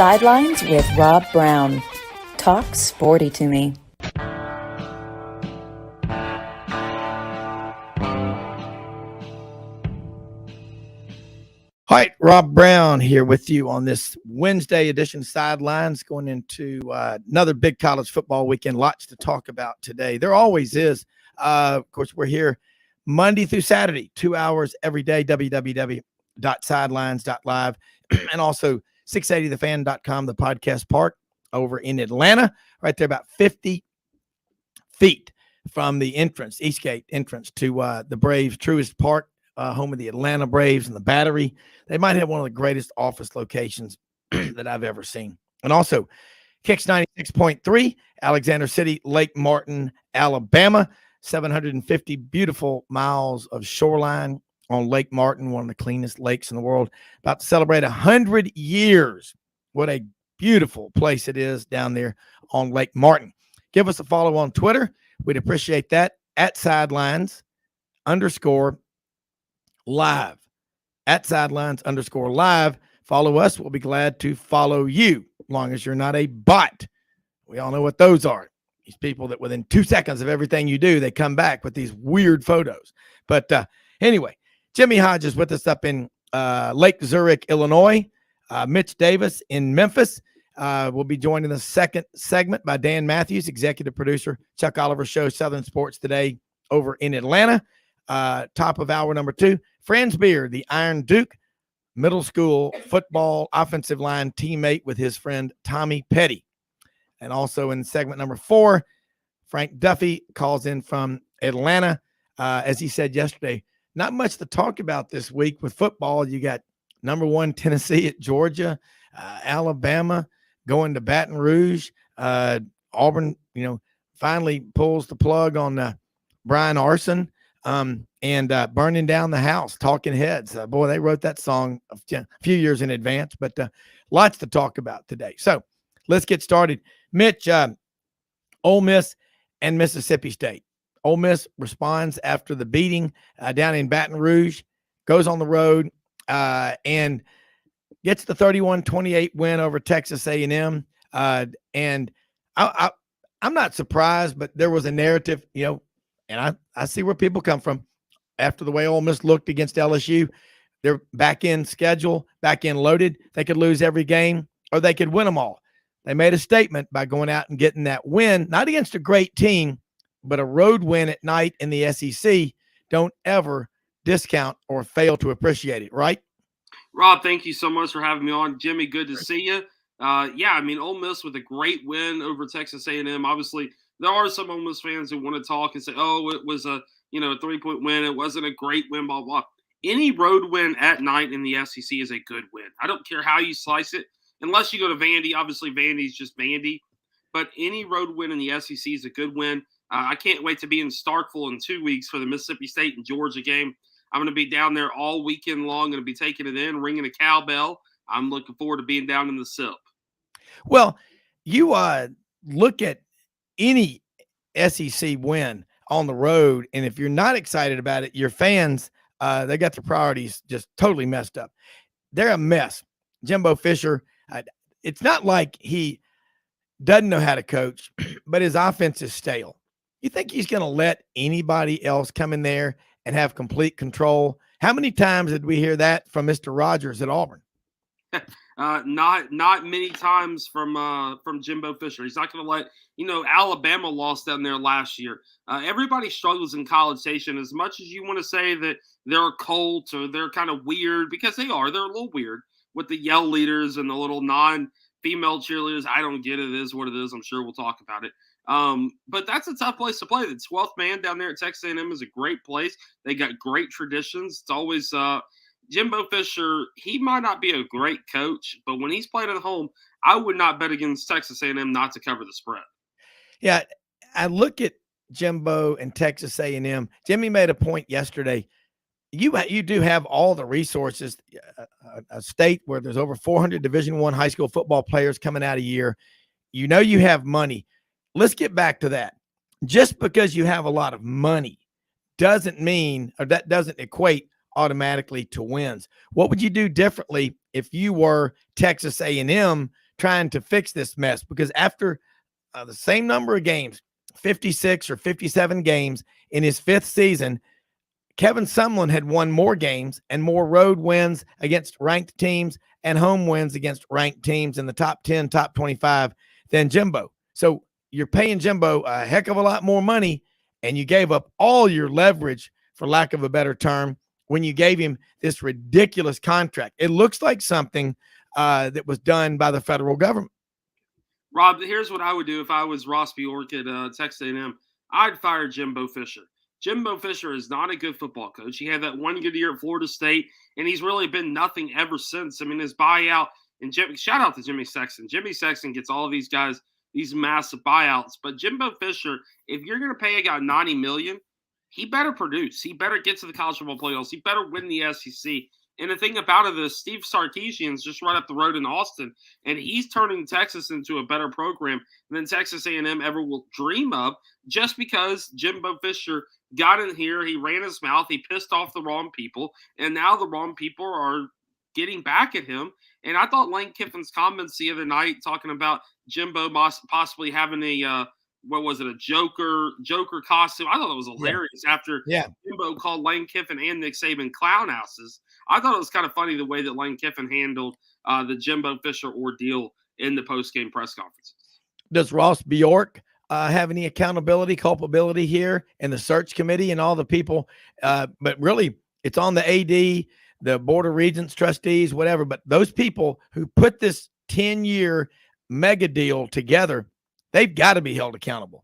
Sidelines with Rob Browne. Talk sporty to me. All right, Rob Browne here with you on this Wednesday edition of Sidelines, going into another big college football weekend. Lots to talk about today. There always is. Of course, we're here Monday through Saturday, 2 hours every day, www.sidelines.live, and also 680thefan.com, the podcast park over in Atlanta, right there about 50 feet from the entrance, Eastgate entrance to the Braves' truest park. Home of the Atlanta Braves and the Battery. They might have one of the greatest office locations that I've ever seen. And also, Kicks 96.3, Alexander City, Lake Martin, Alabama. 750 beautiful miles of shoreline on Lake Martin, one of the cleanest lakes in the world. About to celebrate 100 years. What a beautiful place it is down there on Lake Martin. Give us a follow on Twitter. We'd appreciate that. At Sidelines_live. At Sidelines_live. Follow us. We'll be glad to follow you, as long as you're not a bot. We all know what those are. These people that within 2 seconds of everything you do, they come back with these weird photos. But anyway, Jimmy Hodge is with us up in Lake Zurich, Illinois. Mitch Davis in Memphis. We'll be joined in the second segment by Dan Mathews, executive producer, Chuck Oliver Show, Southern Sports Today over in Atlanta. Top of hour number 2, Franz Beard, the Iron Duke, middle school football offensive line teammate with his friend Tommy Petty. And also in segment number 4, Frank Duffy calls in from Atlanta. As he said yesterday, not much to talk about this week with football. You got number 1 Tennessee at Georgia, Alabama going to Baton Rouge. Auburn, finally pulls the plug on Brian Arson. And Burning Down the House, Talking Heads. Boy, they wrote that song a few years in advance, but lots to talk about today. So let's get started. Mitch, Ole Miss and Mississippi State. Ole Miss responds after the beating down in Baton Rouge, goes on the road and gets the 31-28 win over Texas A&M. And I'm not surprised, but there was a narrative, and I see where people come from. After the way Ole Miss looked against LSU, they're back in schedule, back in loaded. They could lose every game or they could win them all. They made a statement by going out and getting that win, not against a great team, but a road win at night in the SEC. Don't ever discount or fail to appreciate it, right? Rob, thank you so much for having me on. Jimmy, good to see you. Ole Miss with a great win over Texas A&M. Obviously, there are some Ole Miss fans who want to talk and say, oh, it was a 3-point win. It wasn't a great win, blah, blah. Any road win at night in the SEC is a good win. I don't care how you slice it, unless you go to Vandy. Obviously, Vandy's just Vandy. But any road win in the SEC is a good win. I can't wait to be in Starkville in 2 weeks for the Mississippi State and Georgia game. I'm going to be down there all weekend long, going to be taking it in, ringing a cowbell. I'm looking forward to being down in the SIP. Well, you look at any SEC win on the road, and if you're not excited about it, your fans, they got their priorities just totally messed up. They're a mess. Jimbo Fisher, it's not like he doesn't know how to coach, but his offense is stale. You think he's going to let anybody else come in there and have complete control? How many times did we hear that from Mr. Rogers at Auburn? Not many times from Jimbo Fisher. He's not going to let, Alabama lost down there last year. Everybody struggles in College Station. As much as you want to say that they're a cult or they're kind of weird, because they are. They're a little weird with the yell leaders and the little non-female cheerleaders. I don't get it. It is what it is. I'm sure we'll talk about it. But that's a tough place to play. The 12th man down there at Texas A&M is a great place. They got great traditions. It's always Jimbo Fisher, he might not be a great coach, but when he's playing at home, I would not bet against Texas A&M not to cover the spread. Yeah, I look at Jimbo and Texas A&M. Jimmy made a point yesterday. You do have all the resources, a state where there's over 400 Division I high school football players coming out a year. You have money. Let's get back to that. Just because you have a lot of money doesn't mean, or that doesn't equate automatically to wins. What would you do differently if you were Texas A&M trying to fix this mess, because after the same number of games, 56 or 57 games in his 5th season, Kevin Sumlin had won more games and more road wins against ranked teams and home wins against ranked teams in the top 10, top 25 than Jimbo. So you're paying Jimbo a heck of a lot more money, and you gave up all your leverage, for lack of a better term, when you gave him this ridiculous contract. It looks like something that was done by the federal government. Rob, here's what I would do if I was Ross Bjork at Texas A&M. I'd fire Jimbo Fisher. Jimbo Fisher is not a good football coach. He had that one good year at Florida State, and he's really been nothing ever since. I mean, his buyout, and shout out to Jimmy Sexton. Jimmy Sexton gets all of these guys these massive buyouts. But Jimbo Fisher, if you're going to pay a guy $90 million, he better produce. He better get to the college football playoffs. He better win the SEC. And the thing about it is Steve Sarkisian's just right up the road in Austin, and he's turning Texas into a better program than Texas A&M ever will dream of, just because Jimbo Fisher got in here, he ran his mouth, he pissed off the wrong people, and now the wrong people are getting back at him. And I thought Lane Kiffin's comments the other night talking about Jimbo possibly having a a Joker costume. I thought it was hilarious after Jimbo called Lane Kiffin and Nick Saban clown houses. I thought it was kind of funny the way that Lane Kiffin handled the Jimbo Fisher ordeal in the post-game press conferences. Does Ross Bjork have any accountability, culpability here in the search committee and all the people? But really, it's on the AD, the Board of Regents, trustees, whatever. But those people who put this 10-year mega deal together, they've got to be held accountable.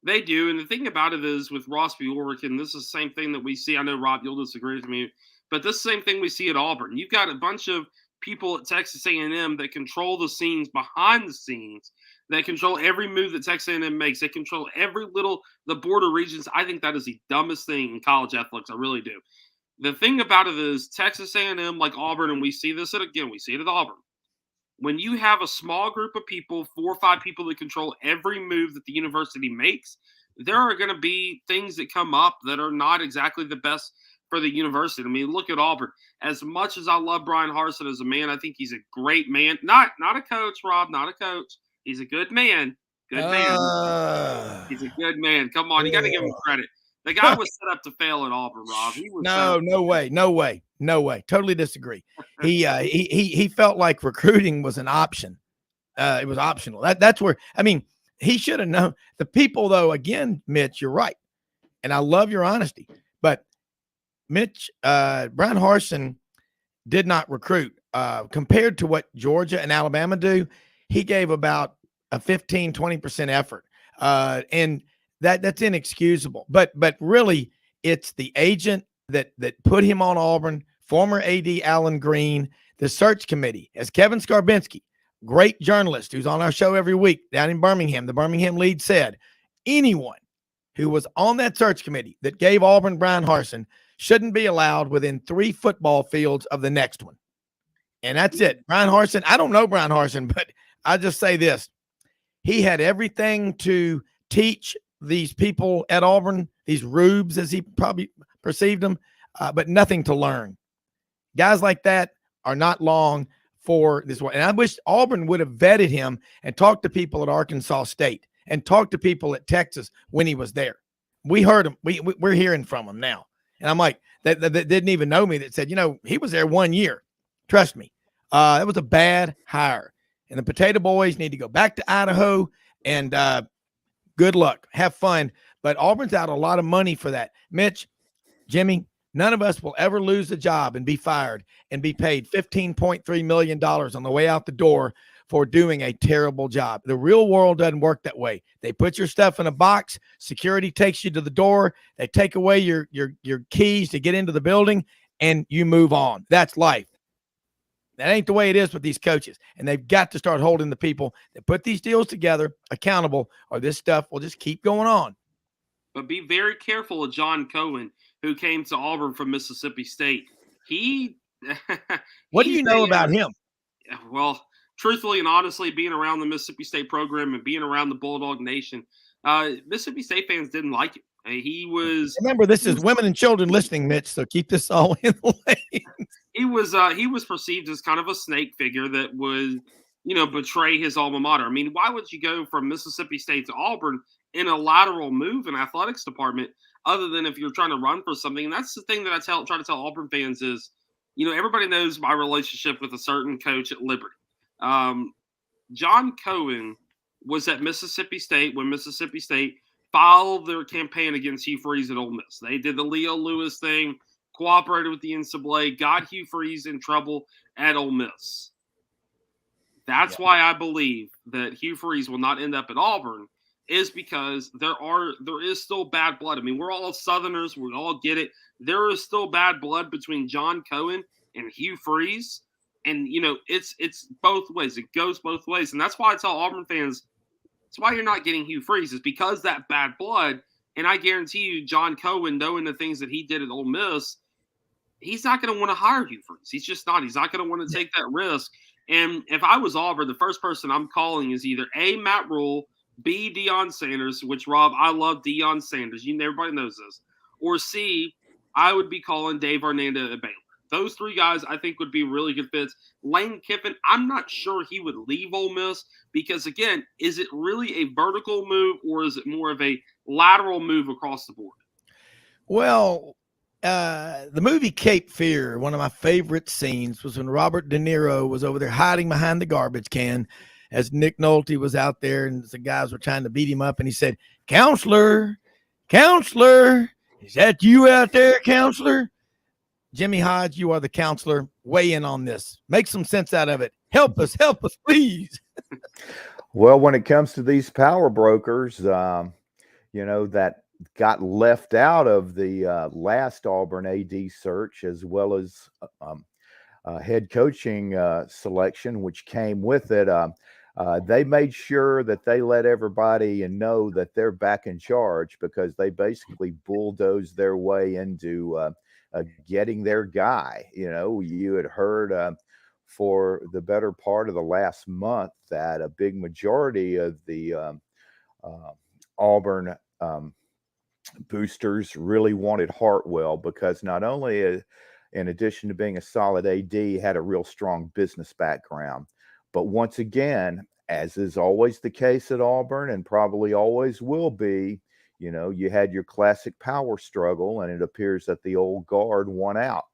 They do. And the thing about it is with Ross Bjork, and this is the same thing that we see. I know, Rob, you'll disagree with me, but this is the same thing we see at Auburn. You've got a bunch of people at Texas A&M that control the scenes behind the scenes, that control every move that Texas A&M makes. They control the Board of Regents. I think that is the dumbest thing in college athletics. I really do. The thing about it is Texas A&M, like Auburn, and we see this we see it at Auburn. When you have a small group of people, 4 or 5 people that control every move that the university makes, there are going to be things that come up that are not exactly the best for the university. I mean, look at Auburn. As much as I love Brian Harsin as a man, I think he's a great man. Not a coach, Rob, not a coach. He's a good man. Good man. He's a good man. Come on, you got to give him credit. The guy was set up to fail at Auburn, Rob. He was no way. Totally disagree. He felt like recruiting was an option. It was optional. That's where, I mean, he should have known. The people, though, again, Mitch, you're right, and I love your honesty. But Mitch, Brian Harsin did not recruit compared to what Georgia and Alabama do. He gave about a 15-20% effort, and that's inexcusable. But really, it's the agent that put him on Auburn, former AD Alan Green, the search committee, as Kevin Skarbinski, great journalist who's on our show every week down in Birmingham, the Birmingham Lead, said anyone who was on that search committee that gave Auburn Brian Harsin shouldn't be allowed within 3 football fields of the next one. And that's it. Brian Harsin, I don't know Brian Harsin, but I just say this. He had everything to teach these people at Auburn, these rubes, as he probably perceived them, but nothing to learn. Guys like that are not long for this one. And I wish Auburn would have vetted him and talked to people at Arkansas State and talked to people at Texas when he was there. We heard him. We're hearing from him now. And I'm like, that didn't even know me, that said, he was there 1 year. Trust me. That was a bad hire. And the Potato Boys need to go back to Idaho, and good luck. Have fun. But Auburn's out a lot of money for that. Mitch, Jimmy, none of us will ever lose a job and be fired and be paid $15.3 million on the way out the door for doing a terrible job. The real world doesn't work that way. They put your stuff in a box. Security takes you to the door. They take away your keys to get into the building, and you move on. That's life. That ain't the way it is with these coaches. And they've got to start holding the people that put these deals together accountable, or this stuff will just keep going on. But be very careful of John Cohen, who came to Auburn from Mississippi State. What do you know about him? Well, truthfully and honestly, being around the Mississippi State program and being around the Bulldog Nation, Mississippi State fans didn't like him. Remember, this is women and children listening, Mitch, so keep this all in the lane. He was perceived as kind of a snake figure that betray his alma mater. I mean, why would you go from Mississippi State to Auburn in a lateral move in athletics department, other than if you're trying to run for something? And that's the thing that try to tell Auburn fans is, everybody knows my relationship with a certain coach at Liberty. John Cohen was at Mississippi State when Mississippi State filed their campaign against Hugh Freeze at Ole Miss. They did the Leo Lewis thing, cooperated with the NCAA, got Hugh Freeze in trouble at Ole Miss. That's why I believe that Hugh Freeze will not end up at Auburn, is because there is still bad blood. I mean, we're all Southerners. We all get it. There is still bad blood between John Cohen and Hugh Freeze. And, it's both ways. It goes both ways. And that's why I tell Auburn fans, that's why you're not getting Hugh Freeze, is because that bad blood. And I guarantee you, John Cohen, knowing the things that he did at Ole Miss, he's not going to want to hire Hugh Freeze. He's just not. He's not going to want to take that risk. And if I was Auburn, the first person I'm calling is either A, Matt Rule, B, Deion Sanders, which, Rob, I love Deion Sanders. Everybody knows this. Or C, I would be calling Dave Arnanda at Baylor. Those three guys I think would be really good fits. Lane Kiffin, I'm not sure he would leave Ole Miss because, again, is it really a vertical move or is it more of a lateral move across the board? Well, the movie Cape Fear, one of my favorite scenes was when Robert De Niro was over there hiding behind the garbage can as Nick Nolte was out there and the guys were trying to beat him up. And he said, counselor, is that you out there, counselor? Jimmy Hodge, you are the counselor. Weigh in on this. Make some sense out of it. Help us, please. Well, when it comes to these power brokers, that got left out of the last Auburn AD search, as well as head coaching selection, which came with it, they made sure that they let everybody know that they're back in charge, because they basically bulldozed their way into getting their guy. You had heard for the better part of the last month that a big majority of the Auburn boosters really wanted Hartwell, because not only, in addition to being a solid AD, had a real strong business background. But once again, as is always the case at Auburn and probably always will be, you had your classic power struggle, and it appears that the old guard won out.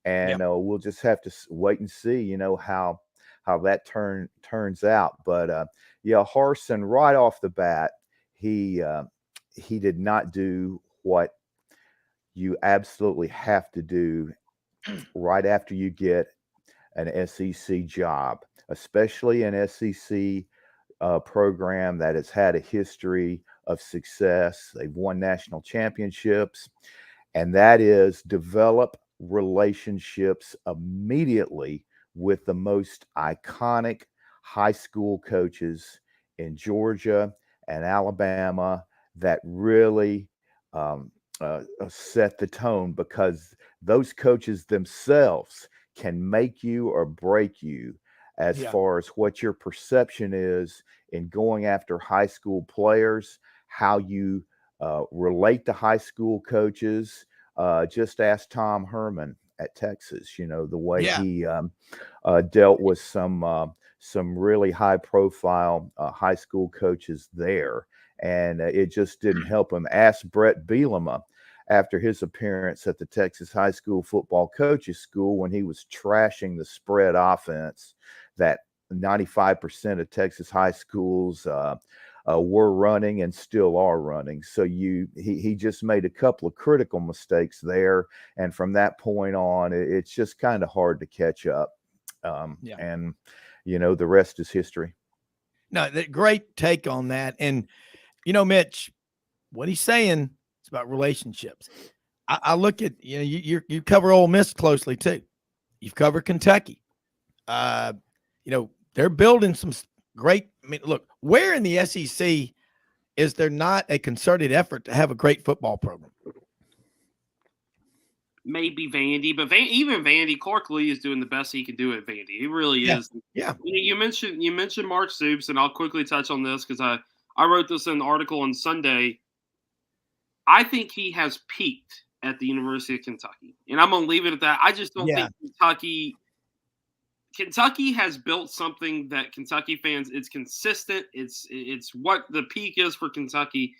And we'll just have to wait and see, how that turns out. But Harsin, right off the bat, he did not do what you absolutely have to do right after you get an SEC job, especially an SEC program that has had a history of success. They've won national championships, and that is develop relationships immediately with the most iconic high school coaches in Georgia and Alabama that really set the tone, because those coaches themselves can make you or break you as far as what your perception is in going after high school players, how you relate to high school coaches. Just ask Tom Herman at Texas, the way he dealt with some really high profile high school coaches there. And it just didn't help him. Ask Brett Bielema after his appearance at the Texas High School Football Coaches School, when he was trashing the spread offense that 95% of Texas high schools were running and still are running. So he just made a couple of critical mistakes there. And from that point on, it's just kind of hard to catch up. And, the rest is history. No, great take on that. And, Mitch, what he's saying is about relationships. I look at, you cover Ole Miss closely too. You've covered Kentucky. They're building some great. I mean, look, where in the SEC is there not a concerted effort to have a great football program? Maybe Vandy, but even Vandy, Clark Lee is doing the best he can do at Vandy. He really is. Yeah. You mentioned Mark Stoops, and I'll quickly touch on this because I wrote this in the article on Sunday. I think he has peaked at the University of Kentucky, and I'm going to leave it at that. I just don't think Kentucky Kentucky has built something that Kentucky fans, it's consistent. It's what the peak is for Kentucky.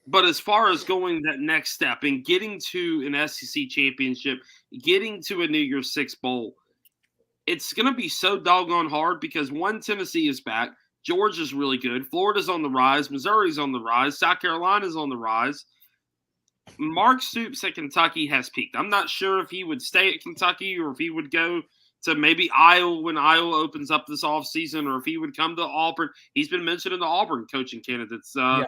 But as far as going that next step and getting to an SEC championship, getting to a New Year's Six bowl, it's going to be so doggone hard because one, Tennessee is back. Georgia's really good. Florida's on the rise. Missouri's on the rise. South Carolina's on the rise. Mark Stoops at Kentucky has peaked. I'm not sure if he would stay at Kentucky or if he would go to maybe Iowa when Iowa opens up this offseason, or if he would come to Auburn. He's been mentioned in the Auburn coaching candidates. I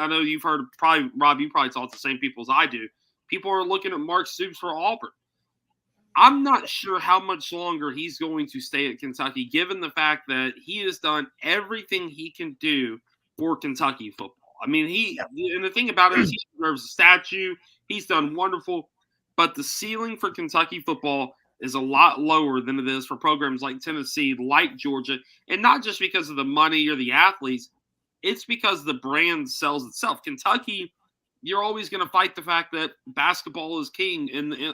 know you've heard, probably Rob, you probably talk to the same people as I do. People are looking at Mark Stoops for Auburn. I'm not sure how much longer he's going to stay at Kentucky, given the fact that he has done everything he can do for Kentucky football. I mean, and the thing about it is he deserves a statue. He's done wonderful, but the ceiling for Kentucky football is a lot lower than it is for programs like Tennessee, like Georgia, and not just because of the money or the athletes. It's because the brand sells itself. Kentucky, you're always going to fight the fact that basketball is king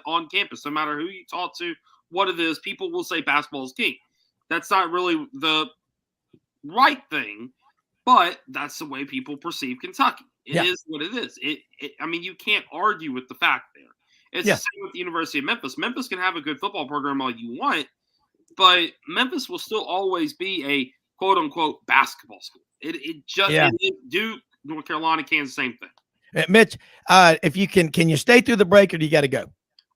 on campus. No matter who you talk to, what it is, people will say basketball is king. That's not really the right thing, but that's the way people perceive Kentucky. It is what it is. I mean, you can't argue with the fact there. It's the same with the University of Memphis. Memphis can have a good football program all you want, but Memphis will still always be a quote-unquote basketball school. It is Duke, North Carolina, Kansas, same thing. Mitch, if you can you stay through the break or do you got to go?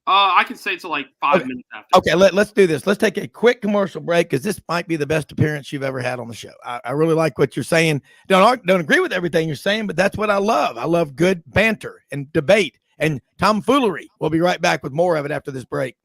I can stay till like 5 minutes after. Okay, let's do this. Let's take a quick commercial break because this might be the best appearance you've ever had on the show. I really like what you're saying. Don't agree with everything you're saying, but that's what I love. I love good banter and debate and tomfoolery. We'll be right back with more of it after this break.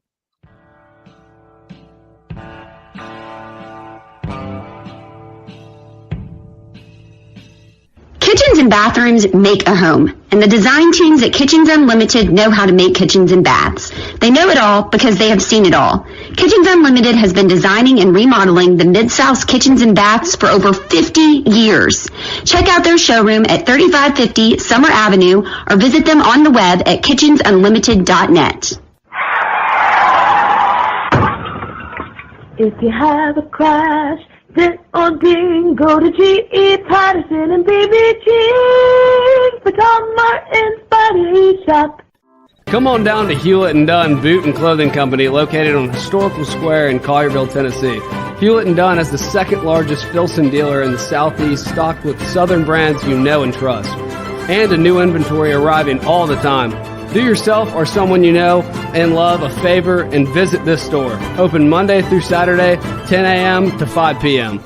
Kitchens and bathrooms make a home, and the design teams at Kitchens Unlimited know how to make kitchens and baths. They know it all because they have seen it all. Kitchens Unlimited has been designing and remodeling the Mid-South's kitchens and baths for over 50 years. Check out their showroom at 3550 Summer Avenue or visit them on the web at kitchensunlimited.net. If you have a crash, dent or ding, go to G.E. Patterson and BBG for Tom Martin's Body Shop. Come on down to Hewlett & Dunn Boot and Clothing Company, located on Historical Square in Collierville, Tennessee. Hewlett & Dunn is the second largest Filson dealer in the Southeast, stocked with Southern brands you know and trust. And a new inventory arriving all the time. Do yourself or someone you know and love a favor and visit this store. Open Monday through Saturday, 10 a.m. to 5 p.m.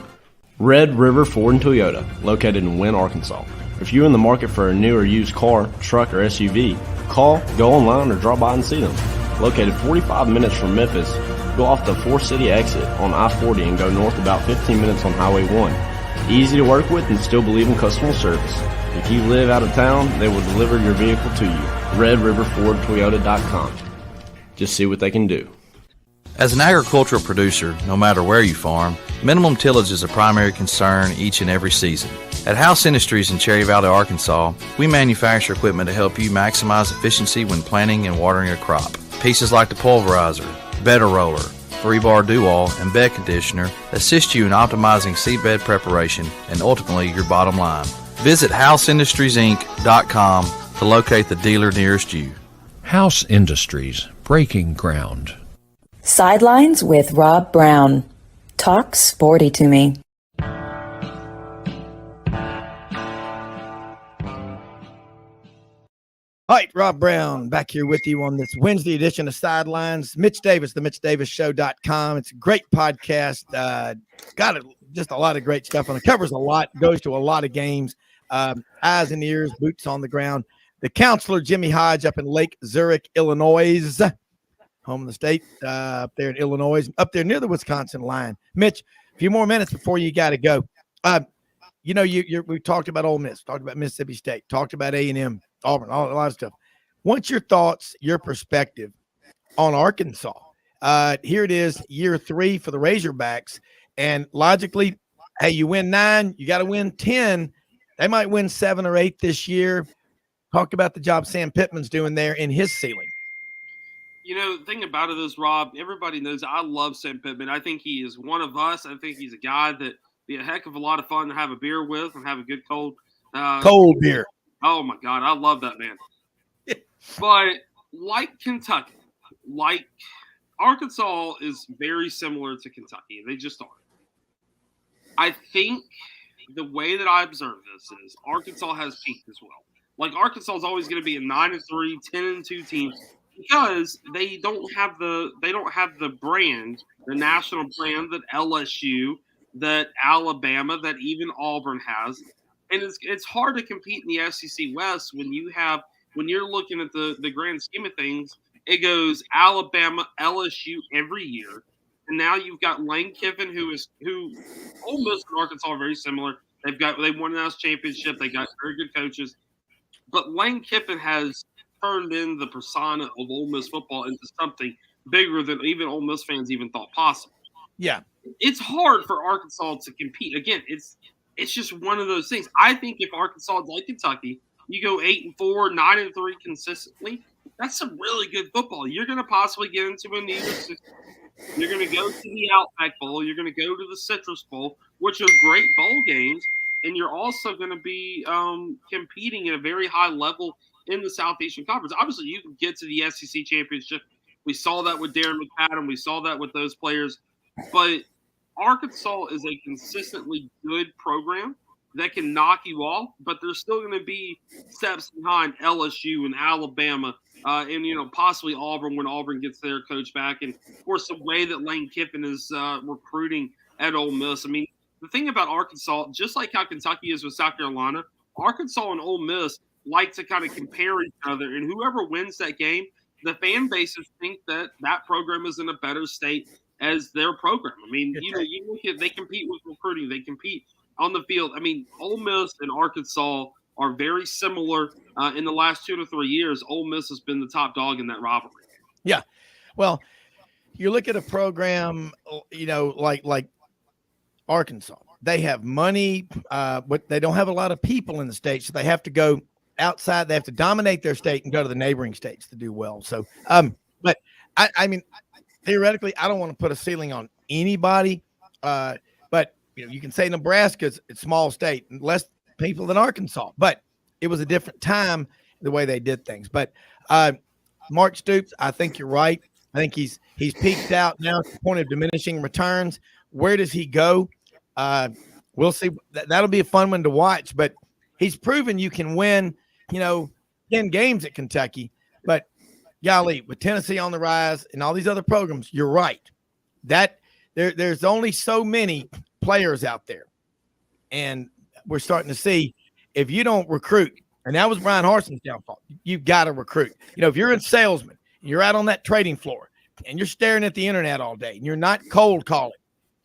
Red River Ford and Toyota, located in Wynne, Arkansas. If you're in the market for a new or used car, truck, or SUV, call, go online, or drop by and see them. Located 45 minutes from Memphis, go off the 4-city exit on I-40 and go north about 15 minutes on Highway 1. Easy to work with and still believe in customer service. If you live out of town, they will deliver your vehicle to you. RedRiverFordToyota.com. Just see what they can do. As an agricultural producer, no matter where you farm, minimum tillage is a primary concern each and every season. At House Industries in Cherry Valley, Arkansas, we manufacture equipment to help you maximize efficiency when planting and watering a crop. Pieces like the pulverizer, bedder roller, 3-bar do-all, and bed conditioner assist you in optimizing seedbed preparation and ultimately your bottom line. Visit HouseIndustriesInc.com to locate the dealer nearest you. House Industries, breaking ground. Sidelines with Rob Browne. Talk sporty to me. All right, Rob Browne back here with you on this Wednesday edition of Sidelines. Mitch Davis, the MitchDavisShow.com. It's a great podcast. Got just a lot of great stuff on it. Covers a lot, goes to a lot of games. Eyes and ears, boots on the ground. The counselor, Jimmy Hodge, up in Lake Zurich, Illinois, home of the state, up there in Illinois, up there near the Wisconsin line. Mitch, a few more minutes before you got to go. We talked about Ole Miss, talked about Mississippi State, talked about A&M, Auburn, a lot of stuff. What's your thoughts, your perspective on Arkansas? Here it is, year 3 for the Razorbacks, and logically, hey, you win 9, you got to win 10. They might win 7 or 8 this year. Talk about the job Sam Pittman's doing there in his ceiling. The thing about it is, Rob, everybody knows I love Sam Pittman. I think he is one of us. I think he's a guy that be a heck of a lot of fun to have a beer with and have a good cold beer. Oh, my God. I love that, man. But like Kentucky, like Arkansas is very similar to Kentucky. They just are. I think the way that I observe this is Arkansas has peaked as well. Like Arkansas is always going to be a 9-3, 10-2 team because they don't have the brand, the national brand that LSU, that Alabama, that even Auburn has. And it's hard to compete in the SEC West when you're looking at the grand scheme of things. It goes Alabama, LSU every year. And now you've got Lane Kiffin, who Ole Miss and Arkansas are very similar. They won a national championship. They got very good coaches. But Lane Kiffin has turned in the persona of Ole Miss football into something bigger than even Ole Miss fans even thought possible. Yeah. It's hard for Arkansas to compete. Again, it's just one of those things. I think if Arkansas is like Kentucky, you go 8-4, 9-3 consistently, that's some really good football. You're going to possibly get into a New Year's. You're going to go to the Outback Bowl. You're going to go to the Citrus Bowl, which are great bowl games. And you're also going to be competing at a very high level in the Southeastern Conference. Obviously, you can get to the SEC championship. We saw that with Darren McFadden. We saw that with those players. But Arkansas is a consistently good program that can knock you off, but they're still going to be steps behind LSU and Alabama and possibly Auburn when Auburn gets their coach back. And, of course, the way that Lane Kiffin is recruiting at Ole Miss. I mean, the thing about Arkansas, just like how Kentucky is with South Carolina, Arkansas and Ole Miss like to kind of compare each other. And whoever wins that game, the fan bases think that program is in a better state as their program. I mean, you look at, they compete with recruiting. They compete on the field. I mean, Ole Miss and Arkansas are very similar in the last 2 to 3 years. Ole Miss has been the top dog in that rivalry. Yeah. Well, you look at a program, like Arkansas. They have money, but they don't have a lot of people in the state, so they have to go outside. They have to dominate their state and go to the neighboring states to do well. So, but I mean, theoretically, I don't want to put a ceiling on anybody, but you can say Nebraska's a small state, less people than Arkansas, but it was a different time the way they did things. But Mark Stoops, I think you're right. I think he's peaked out now to the point of diminishing returns. Where does he go? We'll see. That'll be a fun one to watch. But he's proven you can win, 10 games at Kentucky. But golly, with Tennessee on the rise and all these other programs, you're right. That there's only so many players out there, and we're starting to see if you don't recruit, and that was Brian Harson's downfall. You've got to recruit. If you're a salesman, you're out on that trading floor, and you're staring at the internet all day, and you're not cold calling,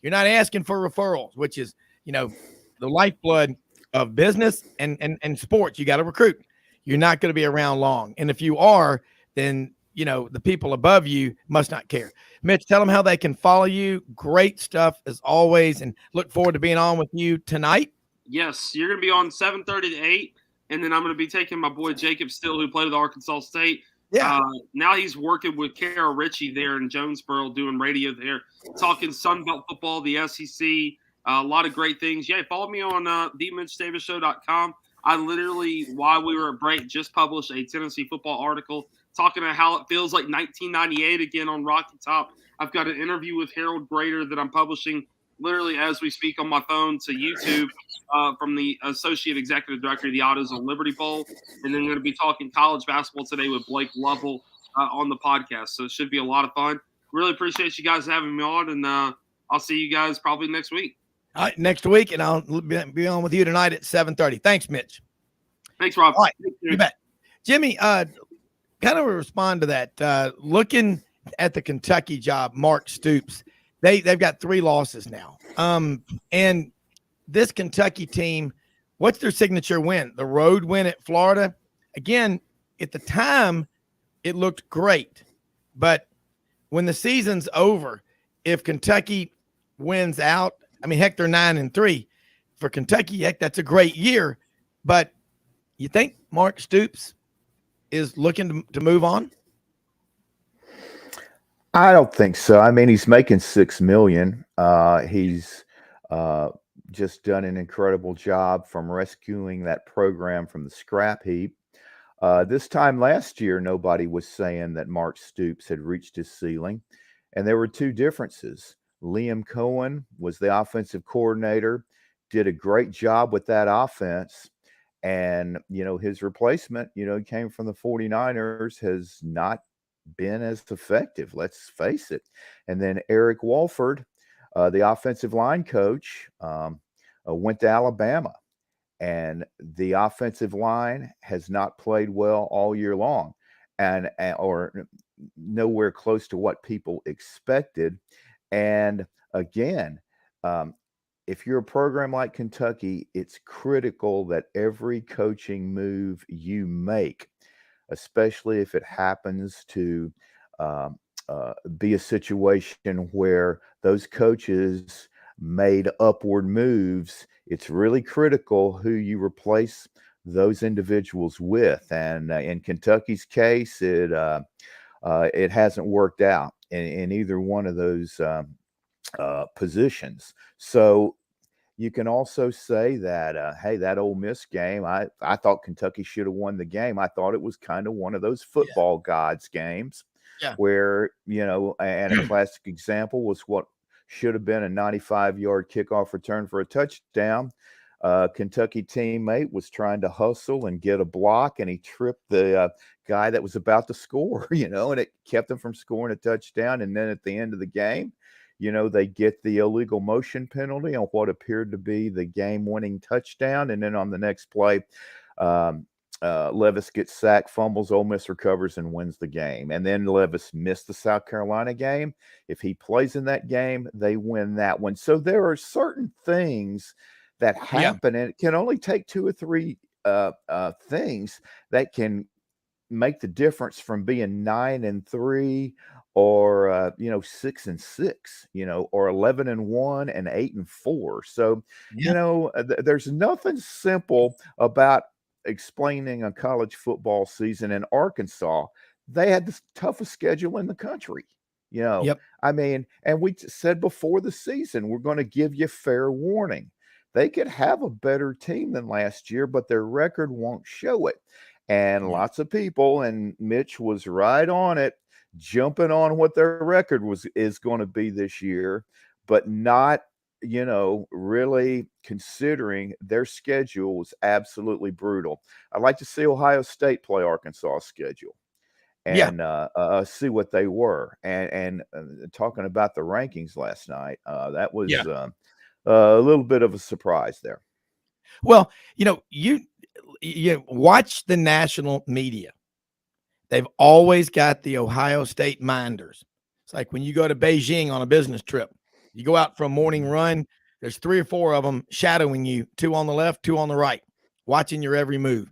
you're not asking for referrals, which is the lifeblood of business and sports. You got to recruit. You're not going to be around long, and if you are, then the people above you must not care. Mitch, tell them how they can follow you. Great stuff as always, and look forward to being on with you tonight. Yes, you're going to be on 7:30 to 8, and then I'm going to be taking my boy Jacob Still, who played with Arkansas State. Yeah. Now he's working with Carol Ritchie there in Jonesboro, doing radio there, talking Sun Belt football, the SEC, a lot of great things. Yeah, follow me on themitchdavidshow.com. I literally, while we were at break, just published a Tennessee football article talking about how it feels like 1998 again on Rocky Top. I've got an interview with Harold Grader that I'm publishing literally as we speak on my phone to YouTube from the Associate Executive Director of the Autos on Liberty Bowl. And then we're going to be talking college basketball today with Blake Lovell on the podcast. So it should be a lot of fun. Really appreciate you guys having me on, and I'll see you guys probably next week. All right, next week, and I'll be on with you tonight at 7:30. Thanks, Mitch. Thanks, Rob. All right, you bet. Jimmy, kind of respond to that. Looking at the Kentucky job, Mark Stoops, they've got 3 losses now. And this Kentucky team, what's their signature win? The road win at Florida. Again, at the time, it looked great. But when the season's over, if Kentucky wins out, I mean, heck, they're 9-3. For Kentucky, heck, that's a great year. But you think Mark Stoops is looking to move on? I don't think so. I mean, he's making $6 million. He's just done an incredible job from rescuing that program from the scrap heap. This time last year, nobody was saying that Mark Stoops had reached his ceiling, and there were two differences. Liam Cohen was the offensive coordinator, did a great job with that offense. And, his replacement, came from the 49ers, has not been as effective, let's face it. And then Eric Walford, the offensive line coach, went to Alabama, and the offensive line has not played well all year long, or nowhere close to what people expected. And again, if you're a program like Kentucky, it's critical that every coaching move you make, especially if it happens to be a situation where those coaches made upward moves, it's really critical who you replace those individuals with. And in Kentucky's case, it hasn't worked out in either one of those positions. So you can also say that, hey, that Ole Miss game, I thought Kentucky should have won the game. I thought it was kind of one of those football gods games where, and a classic example was what should have been a 95-yard kickoff return for a touchdown. Kentucky teammate was trying to hustle and get a block, and he tripped the guy that was about to score, and it kept him from scoring a touchdown. And then at the end of the game, they get the illegal motion penalty on what appeared to be the game-winning touchdown. And then on the next play, Levis gets sacked, fumbles, Ole Miss recovers and wins the game. And then Levis missed the South Carolina game. If he plays in that game, they win that one. So there are certain things that happen, and it can only take two or three things that can make the difference from being 9-3 or 6-6, or 11-1 and 8-4. So there's nothing simple about explaining a college football season. In Arkansas, they had the toughest schedule in the country. I mean, and we said before the season, we're going to give you fair warning. They could have a better team than last year, but their record won't show it. And lots of people, and Mitch was right on it, jumping on what their record is going to be this year, but not, really considering their schedule was absolutely brutal. I'd like to see Ohio State play Arkansas' schedule and see what they were. And talking about the rankings last night, that was a little bit of a surprise there. Well, you watch the national media. They've always got the Ohio State minders. It's like when you go to Beijing on a business trip, you go out for a morning run, there's 3 or 4 of them shadowing you, 2 on the left, 2 on the right, watching your every move.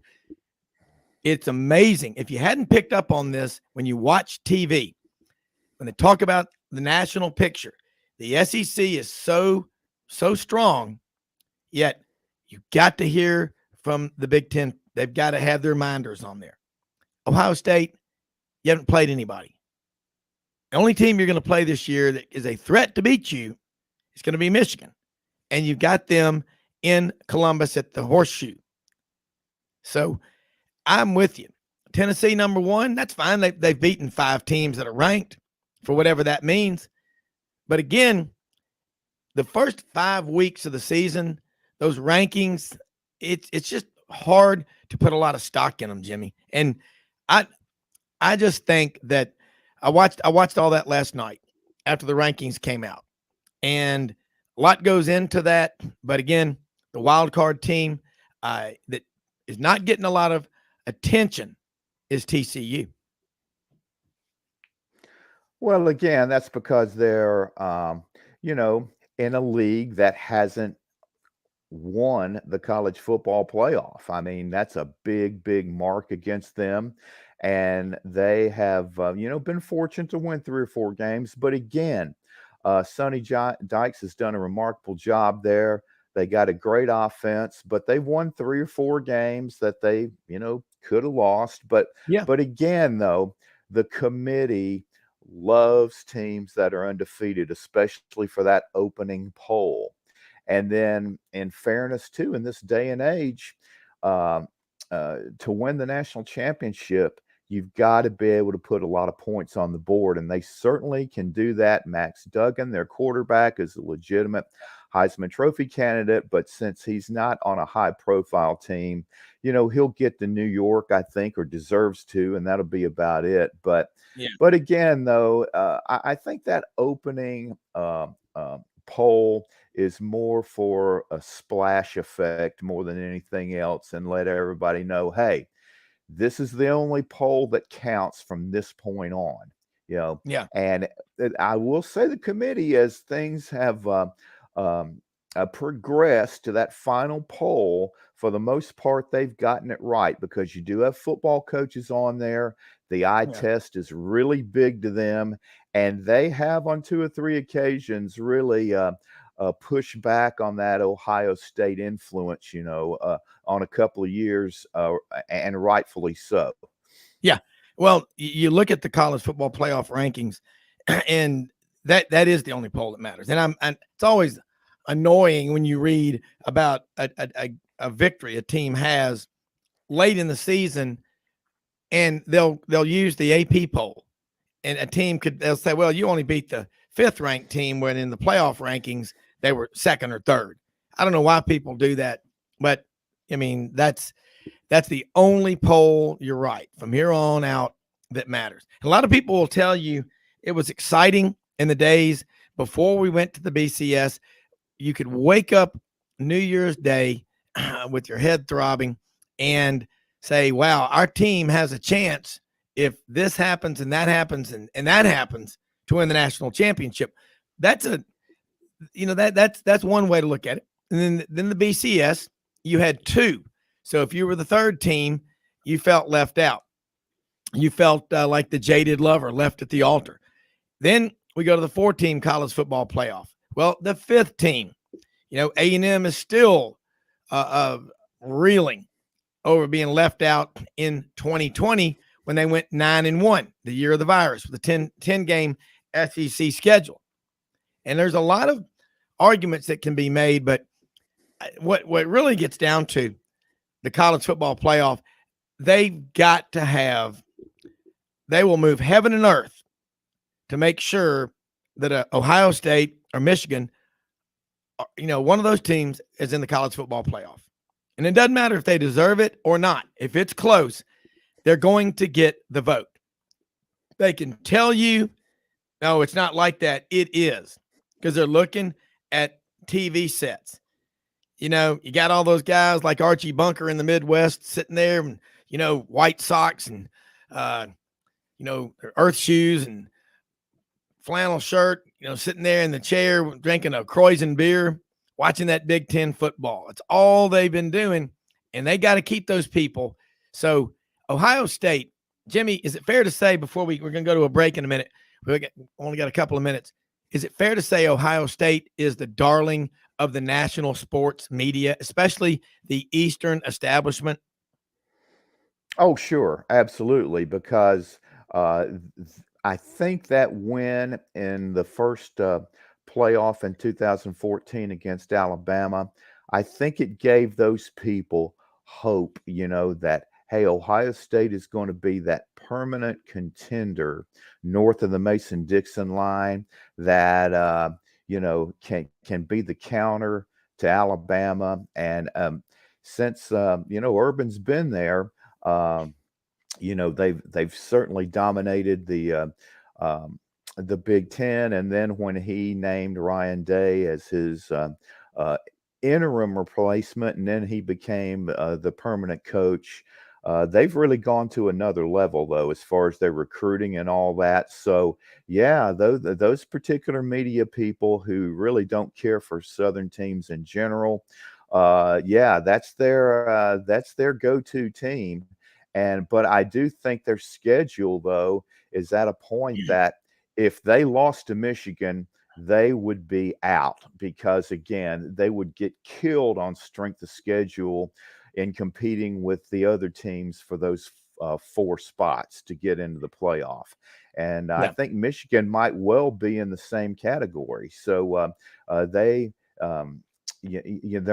It's amazing. If you hadn't picked up on this, when you watch TV, when they talk about the national picture, the SEC is so strong, yet you got to hear from the Big Ten. They've got to have their minders on there. Ohio State, you haven't played anybody. The only team you're going to play this year that is a threat to beat you is going to be Michigan. And you've got them in Columbus at the Horseshoe. So I'm with you. Tennessee, number 1, that's fine. They've beaten 5 teams that are ranked for whatever that means. But again, the first 5 weeks of the season, those rankings, it's just hard to put a lot of stock in them, Jimmy. And I just think that I watched all that last night after the rankings came out, and a lot goes into that. But again, the wild card team that is not getting a lot of attention is TCU. Well, again, that's because they're, in a league that hasn't won the college football playoff. I mean, that's a big, big mark against them. And they have, been fortunate to win 3 or 4 games. But again, Sonny Dykes has done a remarkable job there. They got a great offense, but they've won 3 or 4 games that they, could have lost. But again, though, the committee loves teams that are undefeated, especially for that opening poll. And then, in fairness, too, in this day and age, um, to win the national championship, you've got to be able to put a lot of points on the board, and they certainly can do that. Max Duggan, their quarterback, is a legitimate Heisman Trophy candidate, but since he's not on a high-profile team, he'll get to New York, I think, or deserves to, and that'll be about it. But again, though, I think that opening poll is more for a splash effect more than anything else, and let everybody know, hey, this is the only poll that counts from this point on. Yeah. And I will say the committee, as things have progressed to that final poll, for the most part, they've gotten it right, because you do have football coaches on there. The eye test is really big to them, and they have on 2 or 3 occasions really push back on that Ohio State influence, on a couple of years, and rightfully so. Yeah. Well, you look at the college football playoff rankings, and that is the only poll that matters. And it's always annoying when you read about a victory a team has late in the season, and they'll use the AP poll, and they'll say, well, you only beat the 5th ranked team, when in the playoff rankings they were 2nd or 3rd. I don't know why people do that, but I mean, that's the only poll, you're right, from here on out that matters. A lot of people will tell you it was exciting in the days before we went to the BCS. You could wake up New Year's Day with your head throbbing and say, wow, our team has a chance, if this happens and that happens and that happens, to win the national championship. That's that's one way to look at it. And then the BCS, you had 2. So if you were the 3rd team, you felt left out. You felt like the jaded lover left at the altar. Then we go to the 4-team college football playoff. Well, the 5th team, A&M is still reeling over being left out in 2020 when they went 9-1, the year of the virus, with a 10-game SEC schedule. And there's a lot of arguments that can be made, but what really gets down to the college football playoff, they will move heaven and earth to make sure that Ohio State or Michigan, one of those teams, is in the college football playoff. And it doesn't matter if they deserve it or not. If it's close, they're going to get the vote. They can tell you, no, it's not like that. It is, because they're looking at TV sets. You got all those guys like Archie Bunker in the Midwest sitting there, and, white socks and, earth shoes and flannel shirt, sitting there in the chair drinking a Croisen beer, watching that Big Ten football. It's all they've been doing, and they got to keep those people. So Ohio State, Jimmy, is it fair to say, before we're going to go to a break in a minute, we only got a couple of minutes, is it fair to say Ohio State is the darling of the national sports media, especially the Eastern establishment? Oh, sure. Absolutely. Because I think that win in the first playoff in 2014 against Alabama, I think it gave those people hope, that, hey, Ohio State is going to be that permanent contender north of the Mason-Dixon line that, can be the counter to Alabama. And since, Urban's been there, they've certainly dominated the Big Ten. And then when he named Ryan Day as his interim replacement, and then he became the permanent coach, they've really gone to another level, though, as far as their recruiting and all that. So, yeah, those particular media people who really don't care for Southern teams in general, that's their go-to team. But I do think their schedule, though, is at a point that if they lost to Michigan, they would be out, because, again, they would get killed on strength of schedule in competing with the other teams for those 4 spots to get into the playoff. And I Yeah. think Michigan might well be in the same category. So they're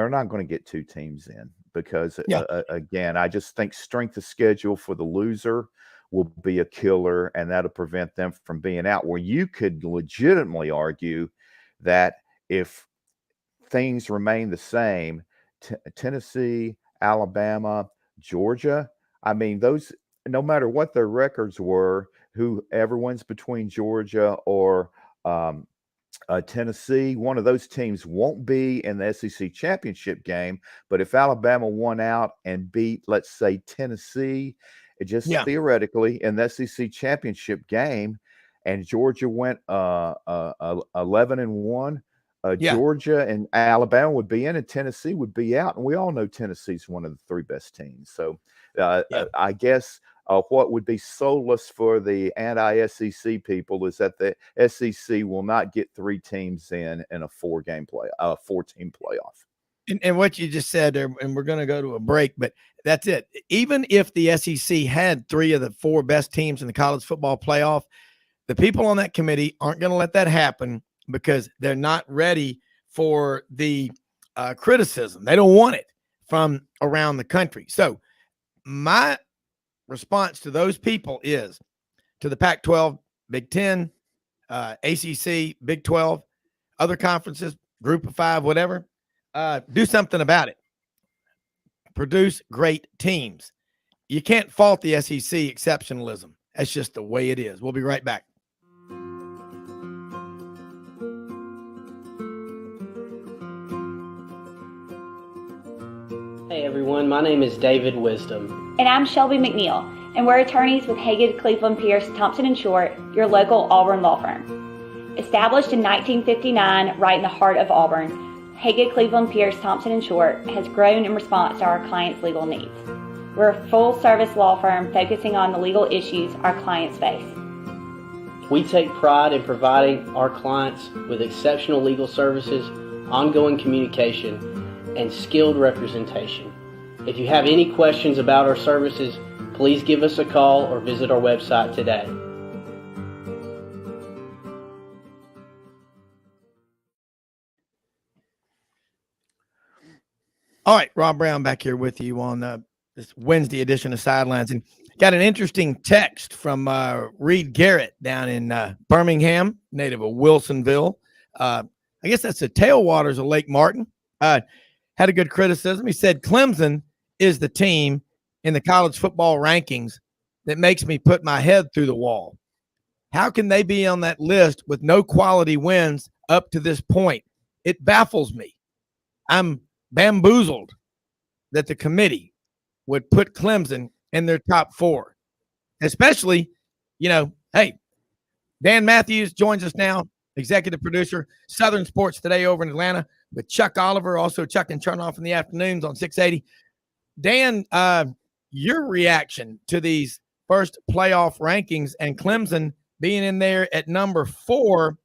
not going to get 2 teams in because, again, I just think strength of schedule for the loser will be a killer, and that'll prevent them from being out. Where you could legitimately argue that if things remain the same, Tennessee, Alabama, Georgia, I mean, those, no matter what their records were, whoever wins between Georgia or Tennessee, one of those teams won't be in the SEC championship game. But if Alabama won out and beat, let's say, Tennessee, it just theoretically in the SEC championship game, and Georgia went 11-1, Georgia and Alabama would be in, and Tennessee would be out. And we all know Tennessee's one of the 3 best teams. So I guess what would be soulless for the anti-SEC people is that the SEC will not get 3 teams in a 4-team playoff. And what you just said there, and we're going to go to a break, but that's it. Even if the SEC had 3 of the 4 best teams in the college football playoff, the people on that committee aren't going to let that happen because they're not ready for the criticism. They don't want it from around the country. So my response to those people is to the Pac-12, Big 10, ACC, Big 12, other conferences, Group of 5, whatever. Do something about it. Produce great teams. You can't fault the SEC exceptionalism. That's just the way it is. We'll be right back. Hey everyone, my name is David Wisdom. And I'm Shelby McNeil, and we're attorneys with Haggard, Cleveland, Pierce, Thompson & Short, your local Auburn law firm. Established in 1959 right in the heart of Auburn, Haggard, Cleveland, Pierce, Thompson & Short has grown in response to our clients' legal needs. We're a full-service law firm focusing on the legal issues our clients face. We take pride in providing our clients with exceptional legal services, ongoing communication, and skilled representation. If you have any questions about our services, please give us a call or visit our website today. All right, Rob Browne back here with you on this Wednesday edition of Sidelines, and got an interesting text from Reed Garrett down in Birmingham, native of Wilsonville. I guess that's the tailwaters of Lake Martin. Had a good criticism. He said Clemson is the team in the college football rankings that makes me put my head through the wall. How can they be on that list with no quality wins up to this point? It baffles me. I'm bamboozled that the committee would put Clemson in their top 4, especially, hey, Dan Mathews joins us now, executive producer, Southern Sports Today over in Atlanta, with Chuck Oliver, also Chuck and Chernoff in the afternoons on 680. Dan, your reaction to these first playoff rankings and Clemson being in there at number 4,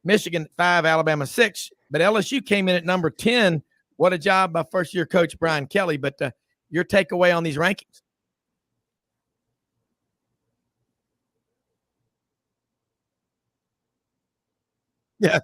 Michigan 5, Alabama 6, but LSU came in at number 10. What a job by first-year coach Brian Kelly. But your takeaway on these rankings? Yeah.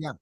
Yeah.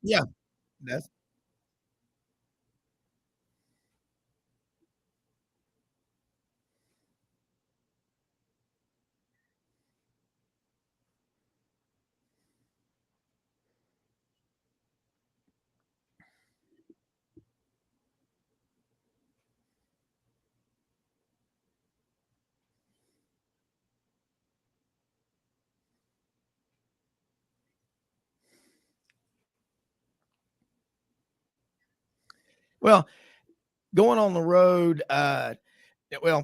Yeah, that's well going on the road. Well,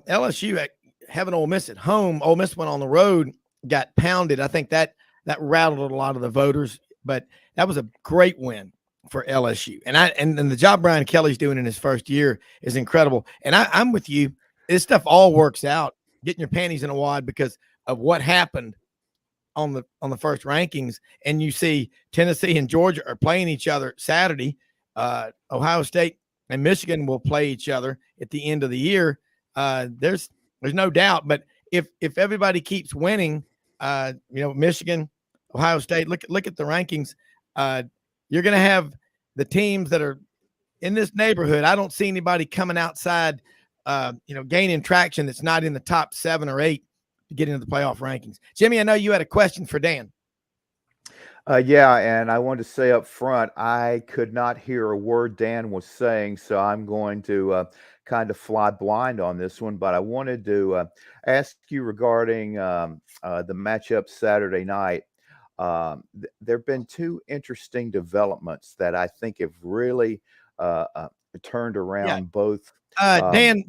LSU having Ole Miss at home. Ole Miss went on the road, got pounded. I think that rattled a lot of the voters, but that was a great win for LSU. And the job Brian Kelly's doing in his first year is incredible. And I'm with you. This stuff all works out. Getting your panties in a wad because of what happened on the first rankings, and you see Tennessee and Georgia are playing each other Saturday. Ohio State and Michigan will play each other at the end of the year. There's no doubt. But if everybody keeps winning, Michigan, Ohio State, look at the rankings. You're going to have the teams that are in this neighborhood. I don't see anybody coming outside, gaining traction that's not in the top 7 or 8 to get into the playoff rankings. Jimmy, I know you had a question for Dan. Yeah, and I wanted to say up front, I could not hear a word Dan was saying, so I'm going to kind of fly blind on this one. But I wanted to ask you regarding the matchup Saturday night. There have been 2 interesting developments that I think have really turned around both. Dan,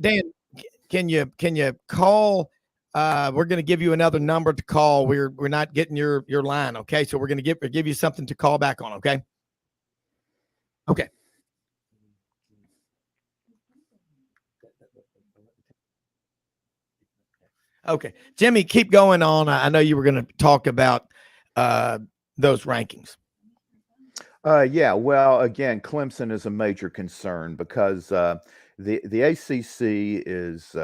can you call? We're going to give you another number to call. We're not getting your line. Okay. So we're going to give you something to call back on. Okay. Okay. Okay. Jimmy, keep going on. I know you were going to talk about those rankings. Yeah, well, again, Clemson is a major concern because the ACC is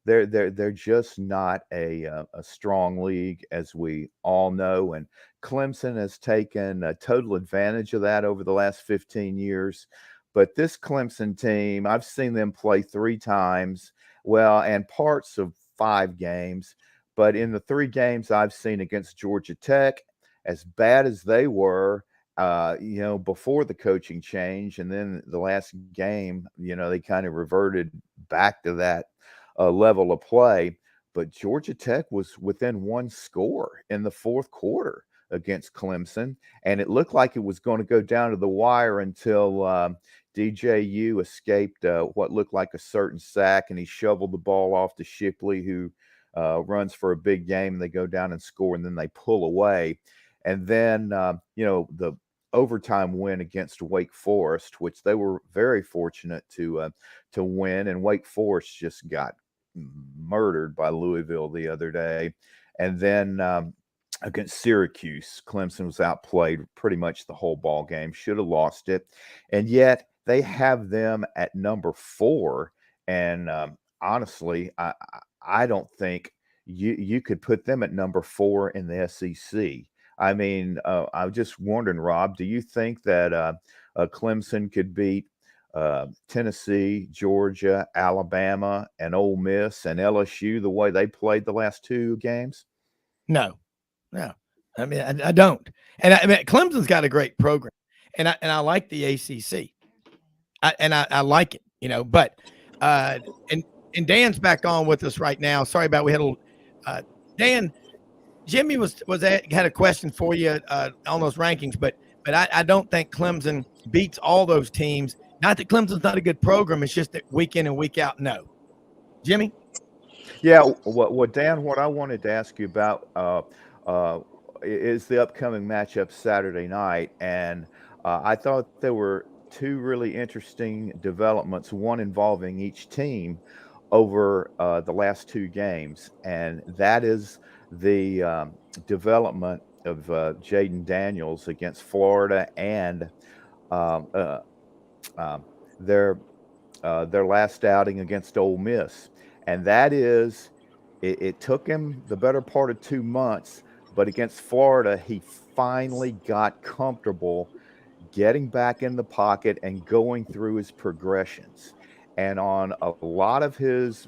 they're just not a strong league, as we all know, and Clemson has taken total advantage of that over the last 15 years. But this Clemson team, I've seen them play 3 times, well, and parts of 5 games. But in the 3 games I've seen against Georgia Tech, as bad as they were, before the coaching change, and then the last game, they kind of reverted back to that level of play. But Georgia Tech was within 1 score in the 4th quarter against Clemson, and it looked like it was going to go down to the wire until DJU escaped what looked like a certain sack, and he shoveled the ball off to Shipley, who runs for a big game, and they go down and score, and then they pull away. And then, the overtime win against Wake Forest, which they were very fortunate to win, and Wake Forest just got murdered by Louisville the other day. And then against Syracuse, Clemson was outplayed pretty much the whole ball game, should have lost it, and yet they have them at number 4. And honestly, I don't think you could put them at number 4 in the SEC. I mean, I'm just wondering, Rob, do you think that Clemson could beat Tennessee, Georgia, Alabama, and Ole Miss and LSU the way they played the last 2 games? No. I mean, I don't. And I mean, Clemson's got a great program, and I like the ACC. I like it, but and Dan's back on with us right now. Sorry about we had a little Dan. Jimmy had a question for you on those rankings, but I don't think Clemson beats all those teams. Not that Clemson's not a good program. It's just that week in and week out, no. Jimmy? Yeah, Dan, what I wanted to ask you about is the upcoming matchup Saturday night. And I thought there were 2 really interesting developments, one involving each team over the last 2 games. And that is the development of Jaden Daniels against Florida, and their last outing against Ole Miss. And that is, it took him the better part of 2 months, but against Florida, he finally got comfortable getting back in the pocket and going through his progressions. And on a lot of his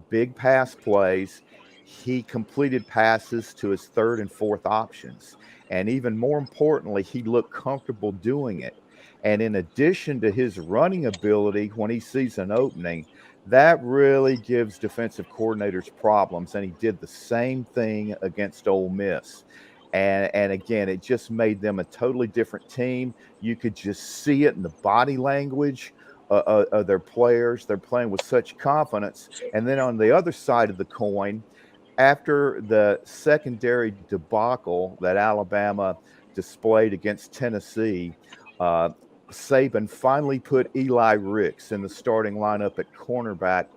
big pass plays, he completed passes to his third and fourth options. And even more importantly, he looked comfortable doing it. And in addition to his running ability, when he sees an opening, that really gives defensive coordinators problems. And he did the same thing against Ole Miss. And again, it just made them a totally different team. You could just see it in the body language of their players. They're playing with such confidence. And then on the other side of the coin, after the secondary debacle that Alabama displayed against Tennessee, Saban finally put Eli Ricks in the starting lineup at cornerback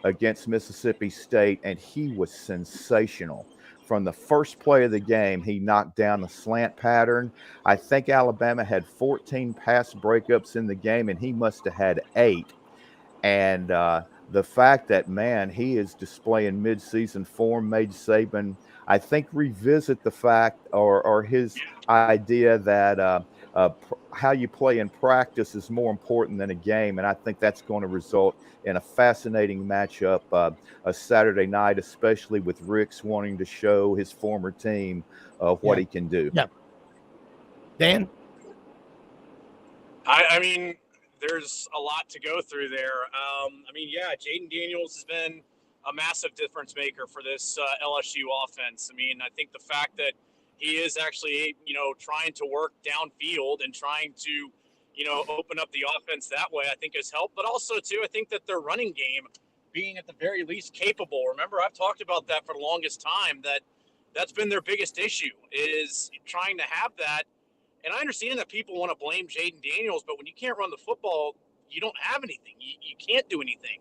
against Mississippi State, and he was sensational. From the first play of the game, he knocked down the slant pattern. I think Alabama had 14 pass breakups in the game, and he must have had 8. And the fact that, man, he is displaying midseason form made Saban, I think, revisit the fact or his idea that how you play in practice is more important than a game. And I think that's going to result in a fascinating matchup a Saturday night, especially with Ricks wanting to show his former team what he can do. Yeah. Dan? I mean, there's a lot to go through there. Jaden Daniels has been a massive difference maker for this LSU offense. I mean, I think the fact that he is actually, trying to work downfield and trying to, open up the offense that way, I think has helped. But also, too, I think that their running game being at the very least capable. Remember, I've talked about that for the longest time, that's been their biggest issue is trying to have that. And I understand that people want to blame Jaden Daniels, but when you can't run the football, you don't have anything. You can't do anything.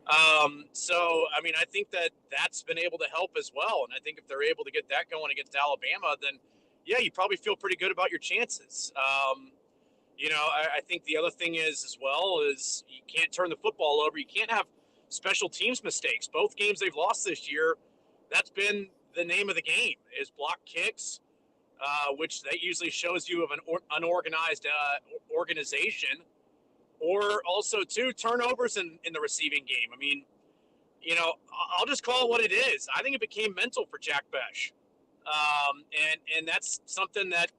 I think that's been able to help as well. And I think if they're able to get that going against Alabama, then, yeah, you probably feel pretty good about your chances. I think the other thing is as well is you can't turn the football over. You can't have special teams mistakes. Both games they've lost this year, that's been the name of the game is block kicks. Which that usually shows you of an unorganized organization, or also two turnovers in the receiving game. I mean, I'll just call it what it is. I think it became mental for Jack Besh, and that's something that,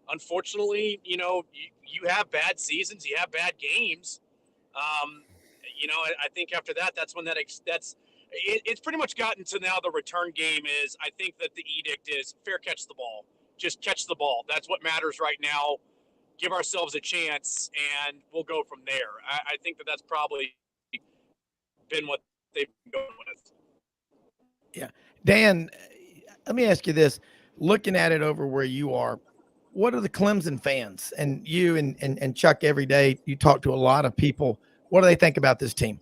unfortunately, you have bad seasons, you have bad games. I think after that, that's when it's pretty much gotten to now the return game is. I think that the edict is fair catch the ball. Just catch the ball. That's what matters right now. Give ourselves a chance, and we'll go from there. I think that's probably been what they've been going with. Yeah. Dan, let me ask you this. Looking at it over where you are, what are the Clemson fans? And you and Chuck, every day, you talk to a lot of people. What do they think about this team?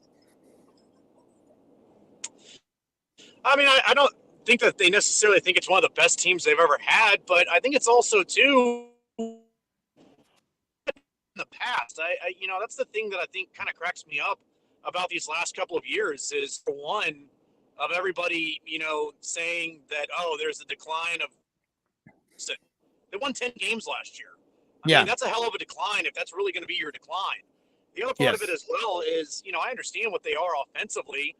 I mean, I don't think that they necessarily think it's one of the best teams they've ever had, but I think it's also too in the past. That's the thing that I think kind of cracks me up about these last couple of years is, for one, of everybody, saying that, there's a decline of. They won 10 games last year. I mean, that's a hell of a decline if that's really going to be your decline. The other part of it as well is, I understand what they are offensively,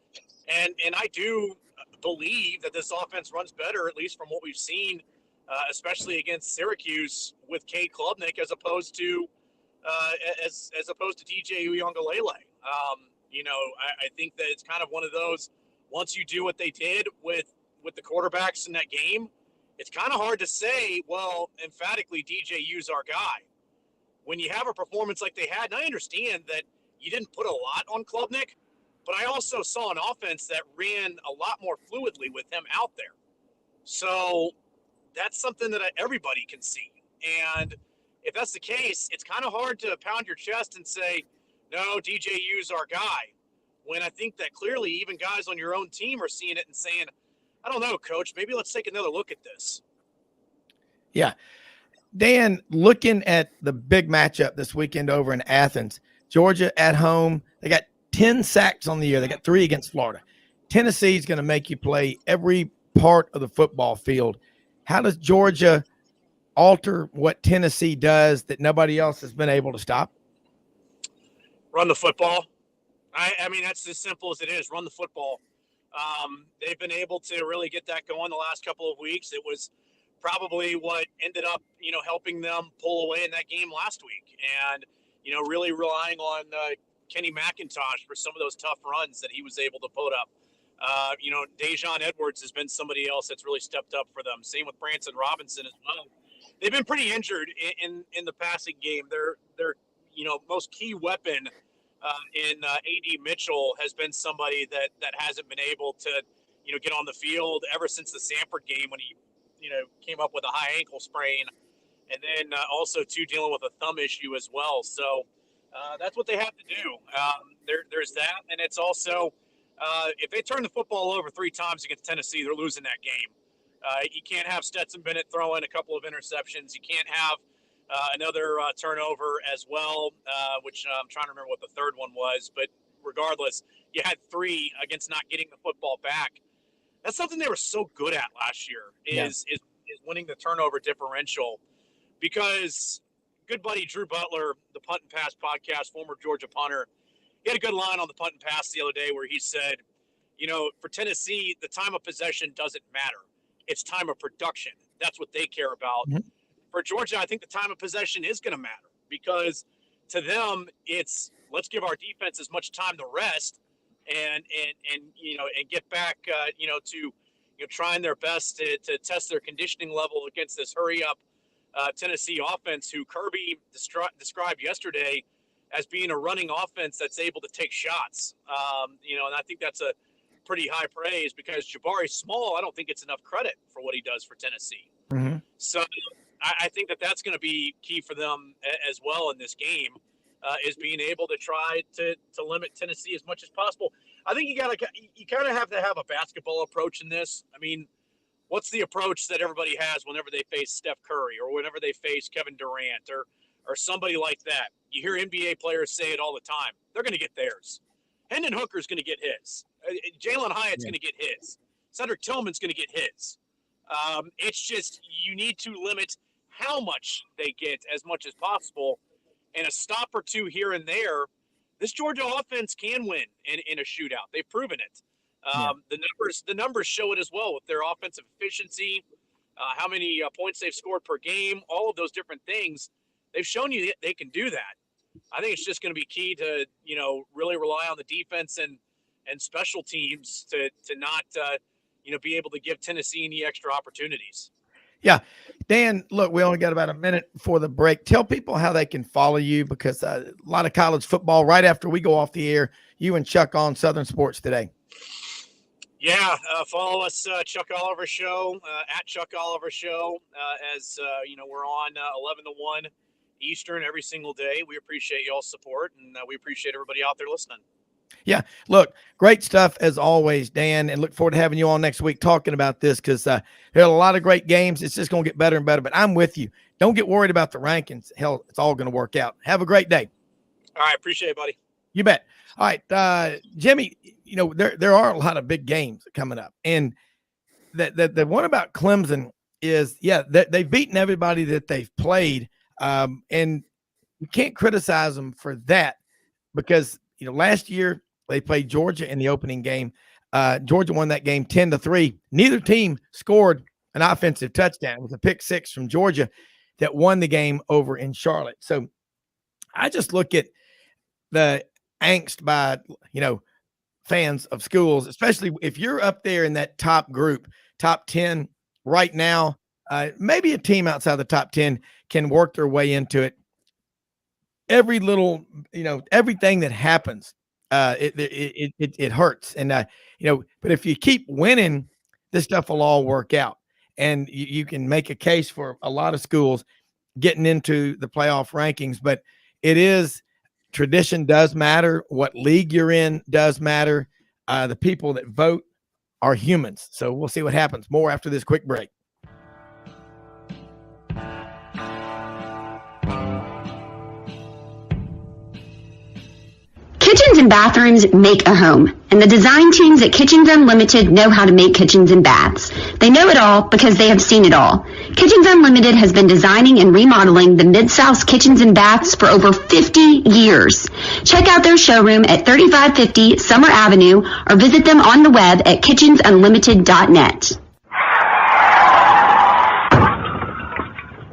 and I do believe that this offense runs better, at least from what we've seen, especially against Syracuse with Cade Klubnik, as opposed to DJ Uiagalelei. I think that it's kind of one of those. Once you do what they did with the quarterbacks in that game, it's kind of hard to say, well, emphatically, DJ U's our guy. When you have a performance like they had, and I understand that you didn't put a lot on Klubnik, but I also saw an offense that ran a lot more fluidly with him out there. So that's something that everybody can see. And if that's the case, it's kind of hard to pound your chest and say, no, DJ U's our guy. When I think that clearly even guys on your own team are seeing it and saying, I don't know, coach, maybe let's take another look at this. Yeah. Dan, looking at the big matchup this weekend over in Athens, Georgia at home, they got 10 sacks on the year. They got 3 against Florida. Tennessee is going to make you play every part of the football field. How does Georgia alter what Tennessee does that nobody else has been able to stop? Run the football. I mean, that's as simple as it is. Run the football. They've been able to really get that going the last couple of weeks. It was probably what ended up, helping them pull away in that game last week. And, really relying on Kenny McIntosh for some of those tough runs that he was able to put up. Dejon Edwards has been somebody else that's really stepped up for them. Same with Branson Robinson as well. They've been pretty injured in the passing game. Their most key weapon in AD Mitchell has been somebody that hasn't been able to, get on the field ever since the Sanford game when he, came up with a high ankle sprain, and then also dealing with a thumb issue as well. So that's what they have to do. There's that, and it's also if they turn the football over 3 times against Tennessee, they're losing that game. You can't have Stetson Bennett throwing a couple of interceptions. You can't have another turnover as well, which I'm trying to remember what the third one was. But regardless, you had 3 against not getting the football back. That's something they were so good at last year is winning the turnover differential, because good buddy Drew Butler, the Punt and Pass podcast, former Georgia punter, he had a good line on the Punt and Pass the other day where he said, for Tennessee, the time of possession doesn't matter. It's time of production. That's what they care about. Mm-hmm. For Georgia, I think the time of possession is going to matter, because to them, it's let's give our defense as much time to rest and get back, to trying their best to test their conditioning level against this hurry up Tennessee offense, who Kirby described yesterday as being a running offense that's able to take shots. And I think that's a pretty high praise, because Jabari Small, I don't think it's enough credit for what he does for Tennessee. Mm-hmm. So I think that's going to be key for them as well in this game, is being able to try to limit Tennessee as much as possible. I think you kind of have to have a basketball approach in this. I mean, what's the approach that everybody has whenever they face Steph Curry or whenever they face Kevin Durant or somebody like that? You hear NBA players say it all the time. They're going to get theirs. Hendon Hooker's going to get his. Jalen Hyatt's going to get his. Cedric Tillman's going to get his. It's just you need to limit how much they get as much as possible. And a stop or 2 here and there, this Georgia offense can win in a shootout. They've proven it. The numbers show it as well with their offensive efficiency, how many points they've scored per game, all of those different things. They've shown you they can do that. I think it's just going to be key to, really rely on the defense and special teams to not, be able to give Tennessee any extra opportunities. Yeah. Dan, look, we only got about a minute before the break. Tell people how they can follow you, because a lot of college football right after we go off the air, you and Chuck on Southern Sports Today. Yeah. Follow us, Chuck Oliver Show, at Chuck Oliver Show, as we're on 11 to 1 Eastern every single day. We appreciate y'all's support, and we appreciate everybody out there listening. Yeah, look, great stuff as always, Dan, and look forward to having you on next week talking about this, because there are a lot of great games. It's just going to get better and better, but I'm with you. Don't get worried about the rankings. Hell, it's all going to work out. Have a great day. All right, appreciate it, buddy. You bet. All right, Jimmy, there are a lot of big games coming up, and the one about Clemson is, they've beaten everybody that they've played, and you can't criticize them for that, because last year they played Georgia in the opening game. Georgia won that game 10-3. Neither team scored an offensive touchdown. It was a pick 6 from Georgia that won the game over in Charlotte. So I just look at the angst by, fans of schools, especially if you're up there in that top group, top 10 right now. Maybe a team outside the top 10 can work their way into it. Every little, everything that happens, it hurts. And, but if you keep winning, this stuff will all work out. And you can make a case for a lot of schools getting into the playoff rankings, but tradition does matter. What league you're in does matter. The people that vote are humans. So we'll see what happens. More after this quick break. Kitchen Kitchens and bathrooms make a home, and the design teams at Kitchens Unlimited know how to make kitchens and baths. They know it all because they have seen it all. Kitchens Unlimited has been designing and remodeling the Mid-South's kitchens and baths for over 50 years. Check out their showroom at 3550 Summer Avenue or visit them on the web at kitchensunlimited.net.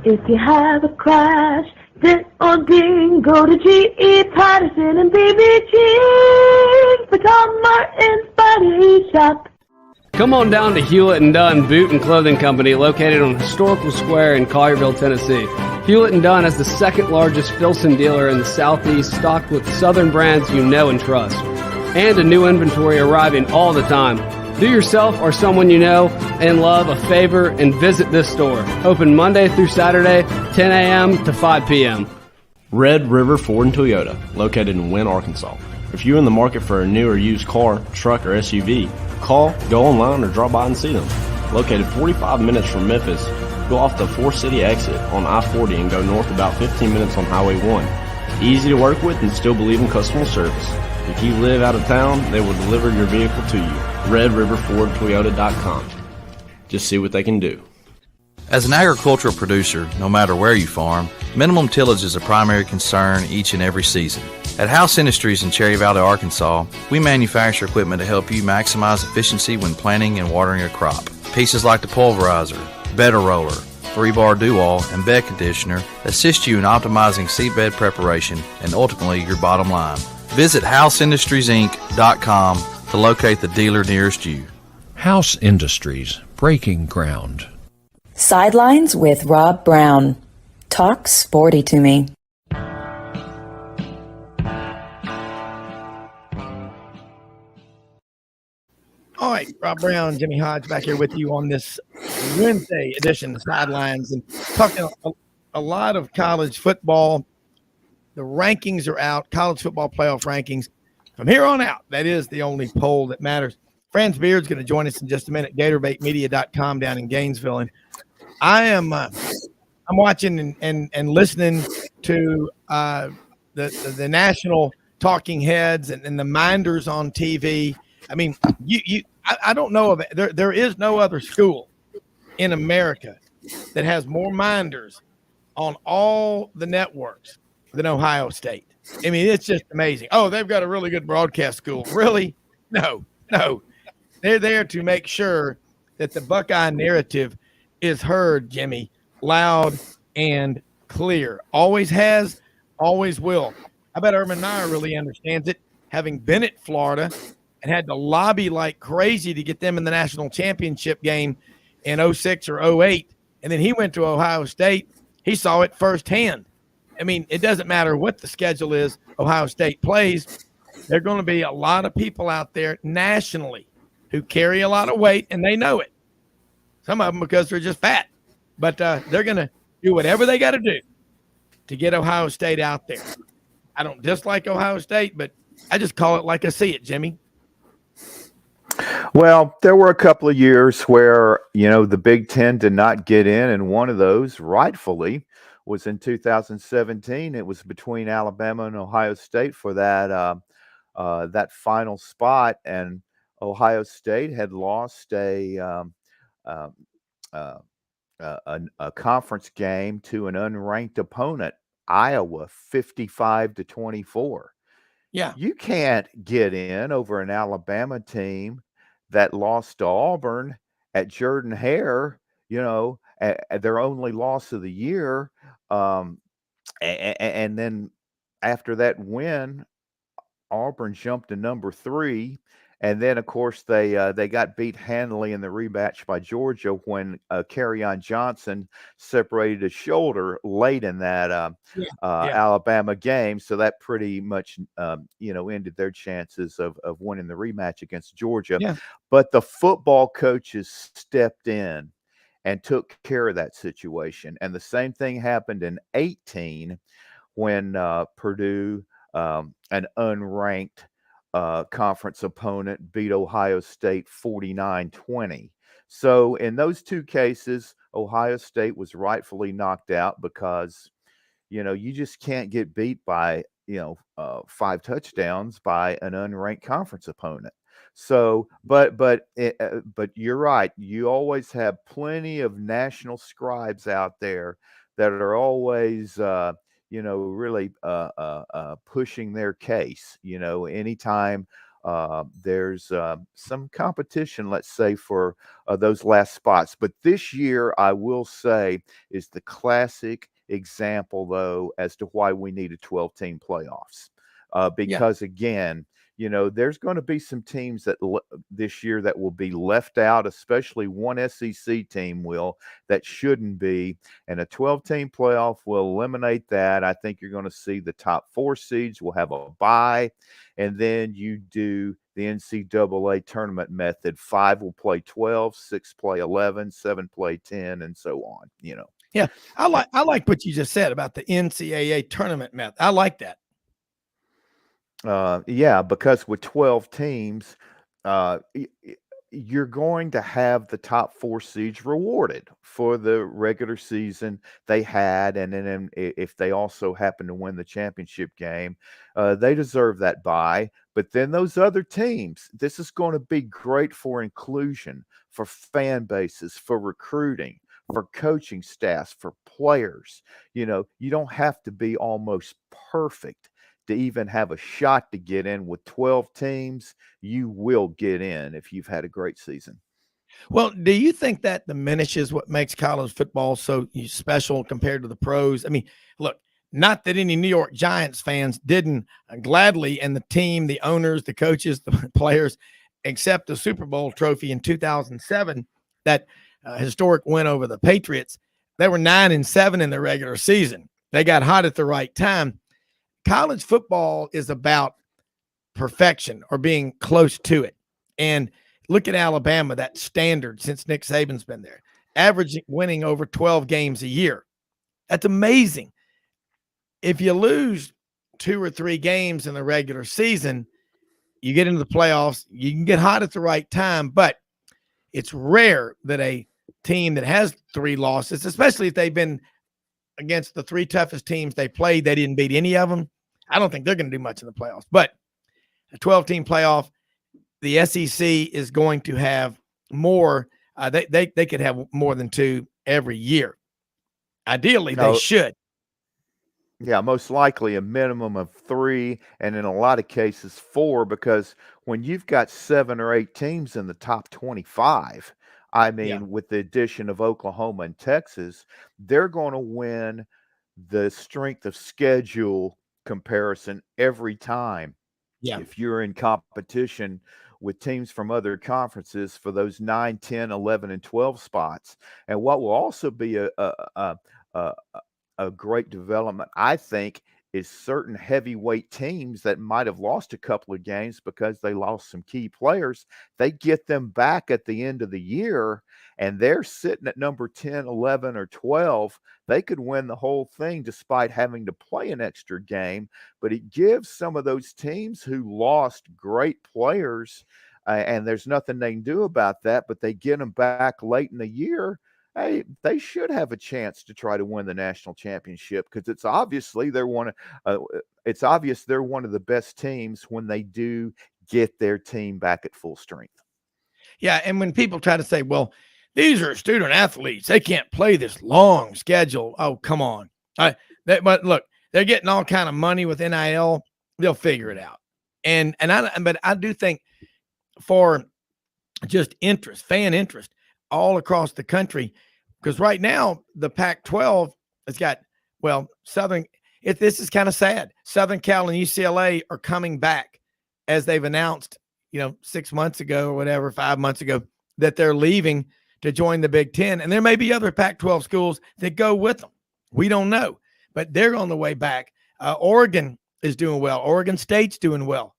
If you have a crash, dent or ding, go to G.E. Patterson and BB for Tom Martin's Body Shop. Come on down to Hewlett & Dunn Boot and Clothing Company, located on Historical Square in Collierville, Tennessee. Hewlett & Dunn is the second largest Filson dealer in the Southeast, stocked with Southern brands you know and trust. And a new inventory arriving all the time. Do yourself or someone you know and love a favor and visit this store. Open Monday through Saturday, 10 a.m. to 5 p.m. Red River Ford and Toyota, located in Wynne, Arkansas. If you're in the market for a new or used car, truck, or SUV, call, go online, or drop by and see them. Located 45 minutes from Memphis, go off the 4-city exit on I-40 and go north about 15 minutes on Highway 1. Easy to work with and still believe in customer service. If you live out of town, they will deliver your vehicle to you. RedRiverFordToyota.com. Just see what they can do. As an agricultural producer, no matter where you farm, minimum tillage is a primary concern each and every season. At House Industries in Cherry Valley, Arkansas, we manufacture equipment to help you maximize efficiency when planting and watering a crop. Pieces like the pulverizer, bedder roller, 3-bar do-all, and bed conditioner assist you in optimizing seedbed preparation and ultimately your bottom line. Visit HouseIndustriesInc.com to locate the dealer nearest you. House Industries, breaking ground. Sidelines with Rob Browne. Talk sporty to me. All right, Rob Browne, Jimmy Hodge back here with you on this Wednesday edition of Sidelines and talking a lot of college football. The rankings are out, college football playoff rankings. From here on out, that is the only poll that matters. Franz Beard's going to join us in just a minute, GatorbaitMedia.com down in Gainesville. And I'm watching and listening to the national talking heads and the minders on TV. I mean, I don't know of it. There is no other school in America that has more minders on all the networks than Ohio State. I mean, it's just amazing. Oh, they've got a really good broadcast school. Really? No. They're there to make sure that the Buckeye narrative is heard, Jimmy, loud and clear. Always has, always will. I bet Urban Meyer really understands it, having been at Florida and had to lobby like crazy to get them in the national championship game in 06 or 08. And then he went to Ohio State. He saw it firsthand. I mean, it doesn't matter what the schedule is Ohio State plays. There are going to be a lot of people out there nationally who carry a lot of weight, and they know it. Some of them because they're just fat. But they're going to do whatever they got to do to get Ohio State out there. I don't dislike Ohio State, but I just call it like I see it, Jimmy. Well, there were a couple of years where, the Big Ten did not get in, and one of those, rightfully, was in 2017. It was between Alabama and Ohio State for that final spot, and Ohio State had lost a conference game to an unranked opponent, Iowa, 55-24. Yeah, you can't get in over an Alabama team that lost to Auburn at Jordan-Hare, at their only loss of the year. And then after that win, Auburn jumped to number 3. And then, of course, they got beat handily in the rematch by Georgia when Kerryon Johnson separated his shoulder late in that Alabama game. So that pretty much, ended their chances of winning the rematch against Georgia. Yeah. But the football coaches stepped in and took care of that situation. And the same thing happened in 2018 when Purdue, an unranked conference opponent, beat Ohio State 49-20. So in those two cases, Ohio State was rightfully knocked out because, you just can't get beat by 5 touchdowns by an unranked conference opponent. So, but you're right. You always have plenty of national scribes out there that are always, really pushing their case. Anytime there's some competition, let's say for those last spots. But this year, I will say, is the classic example, though, as to why we need a 12-team playoffs. Because again, there's going to be some teams that this year that will be left out, especially one SEC team that shouldn't be. And a 12-team playoff will eliminate that. I think you're going to see the top 4 seeds will have a bye. And then you do the NCAA tournament method. 5 will play 12, 6 play 11, 7 play 10, and so on, Yeah, I like what you just said about the NCAA tournament method. I like that. Because with 12 teams, you're going to have the top 4 seeds rewarded for the regular season they had, and then if they also happen to win the championship game, they deserve that bye. But then those other teams, this is going to be great for inclusion, for fan bases, for recruiting, for coaching staffs, for players. You don't have to be almost perfect to even have a shot to get in. With 12 teams, you will get in if you've had a great season. Well, do you think that diminishes what makes college football so special compared to the pros? I mean, look, not that any New York Giants fans didn't gladly, and the team, the owners, the coaches, the players, accept the Super Bowl trophy in 2007, that historic win over the Patriots. They were 9-7 in the regular season. They got hot at the right time. College football is about perfection or being close to it. And look at Alabama, that standard since Nick Saban's been there, averaging winning over 12 games a year. That's amazing. If you lose 2 or 3 games in the regular season, you get into the playoffs, you can get hot at the right time, but it's rare that a team that has 3 losses, especially if they've been against the 3 toughest teams they played, they didn't beat any of them. I don't think they're going to do much in the playoffs, but a 12-team playoff, the SEC is going to have more. They could have more than 2 every year. Ideally, they should. Yeah, most likely a minimum of 3, and in a lot of cases 4, because when you've got 7 or 8 teams in the top 25, I mean, with the addition of Oklahoma and Texas, they're going to win the strength of schedule comparison every time. Yeah. If you're in competition with teams from other conferences for those 9, 10, 11, and 12 spots. And what will also be a great development, I think, is certain heavyweight teams that might have lost a couple of games because they lost some key players. They get them back at the end of the year, and they're sitting at number 10, 11, or 12. They could win the whole thing despite having to play an extra game. But it gives some of those teams who lost great players, and there's nothing they can do about that, but they get them back late in the year. Hey, they should have a chance to try to win the national championship, because it's obviously it's obvious they're one of the best teams when they do get their team back at full strength. Yeah, and when people try to say, well, these are student athletes, they can't play this long schedule. Oh, come on. But look, they're getting all kind of money with NIL. They'll figure it out. But I do think for just interest, fan interest, all across the country, because right now the Pac-12 has got, this is kind of sad. Southern Cal and UCLA are coming back, as they've announced, 6 months ago or whatever, 5 months ago, that they're leaving to join the Big Ten. And there may be other Pac-12 schools that go with them. We don't know, but they're on the way back. Oregon is doing well. Oregon State's doing well.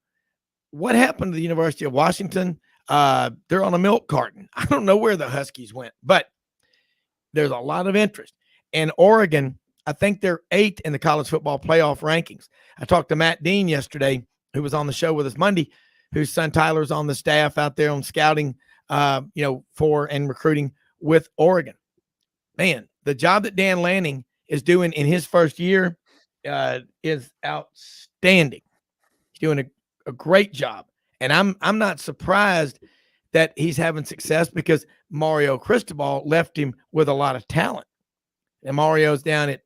What happened to the University of Washington? They're on a milk carton. I don't know where the Huskies went, but there's a lot of interest. And Oregon, I think they're 8th in the college football playoff rankings. I talked to Matt Dean yesterday, who was on the show with us Monday, whose son Tyler's on the staff out there on scouting, for and recruiting with Oregon. Man, the job that Dan Lanning is doing in his first year is outstanding. He's doing a great job. And I'm not surprised that he's having success because Mario Cristobal left him with a lot of talent. And Mario's down at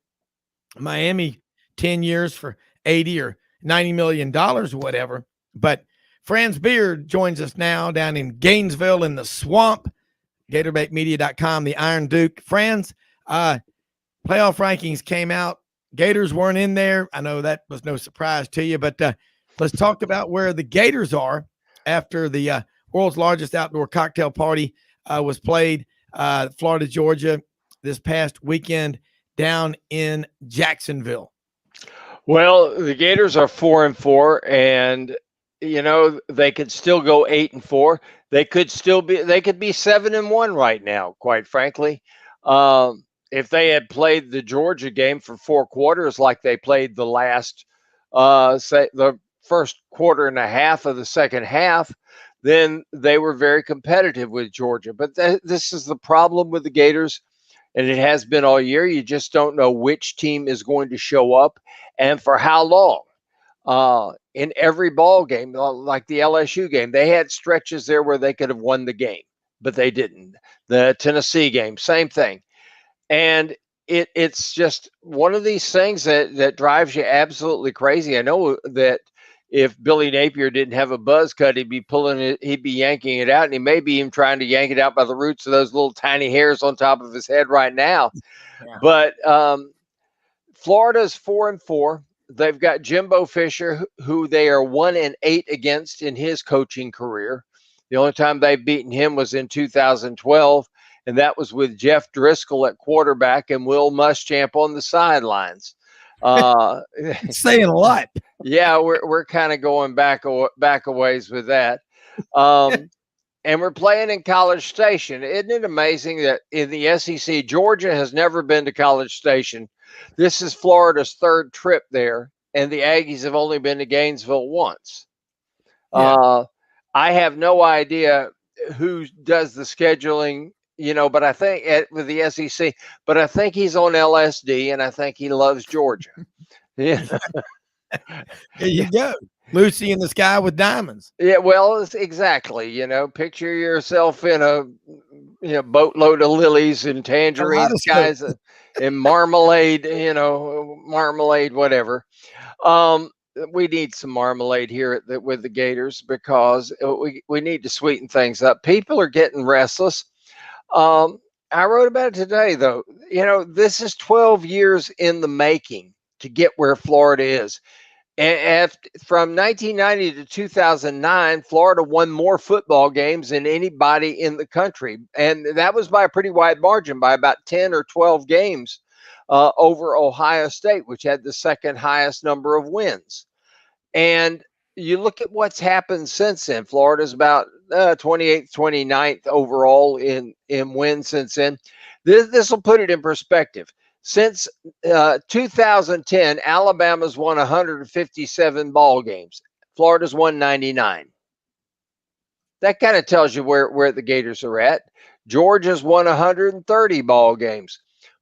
Miami 10 years for 80 or $90 million or whatever. But Franz Beard joins us now down in Gainesville in the swamp. GatorBaitMedia.com, the Iron Duke. Franz, playoff rankings came out. Gators weren't in there. I know that was no surprise to you, but let's talk about where the Gators are after the world's largest outdoor cocktail party was played, Florida, Georgia, this past weekend down in Jacksonville. Well, the Gators are 4-4, and you know they could still go 8-4. They could be 7-1 right now, quite frankly. If they had played the Georgia game for 4 quarters like they played the last, the first quarter and a half of the second half, then they were very competitive with Georgia. But this is the problem with the Gators, and it has been all year. You just don't know which team is going to show up and for how long. In every ball game, like the LSU game, they had stretches there where they could have won the game, but they didn't. The Tennessee game, same thing. And it's just one of these things that drives you absolutely crazy. I know that if Billy Napier didn't have a buzz cut, he'd be yanking it out, and he may be even trying to yank it out by the roots of those little tiny hairs on top of his head right now. Yeah. But Florida's 4-4. They've got Jimbo Fisher, who they are 1-8 against in his coaching career. The only time they've beaten him was in 2012. And that was with Jeff Driscoll at quarterback and Will Muschamp on the sidelines. Saying a lot. Yeah, we're kind of going back a ways with that. And we're playing in College Station. Isn't it amazing that in the SEC, Georgia has never been to College Station? This is Florida's 3rd trip there, and the Aggies have only been to Gainesville once. Yeah. I have no idea who does the scheduling, but I think with the SEC, but I think he's on LSD, and I think he loves Georgia. Yeah. There you go. Lucy in the sky with diamonds. Yeah, well, exactly. Picture yourself in a boatload of lilies and tangerine skies and marmalade, marmalade, whatever. We need some marmalade here with the Gators because we need to sweeten things up. People are getting restless. I wrote about it today, though. This is 12 years in the making to get where Florida is. And from 1990 to 2009, Florida won more football games than anybody in the country. And that was by a pretty wide margin, by about 10 or 12 games over Ohio State, which had the 2nd highest number of wins. And you look at what's happened since then. Florida's about 28th, 29th overall in wins since then. This will put it in perspective. Since 2010, Alabama's won 157 ball games. Florida's won 99. That kind of tells you where the Gators are at. Georgia's won 130 ball games.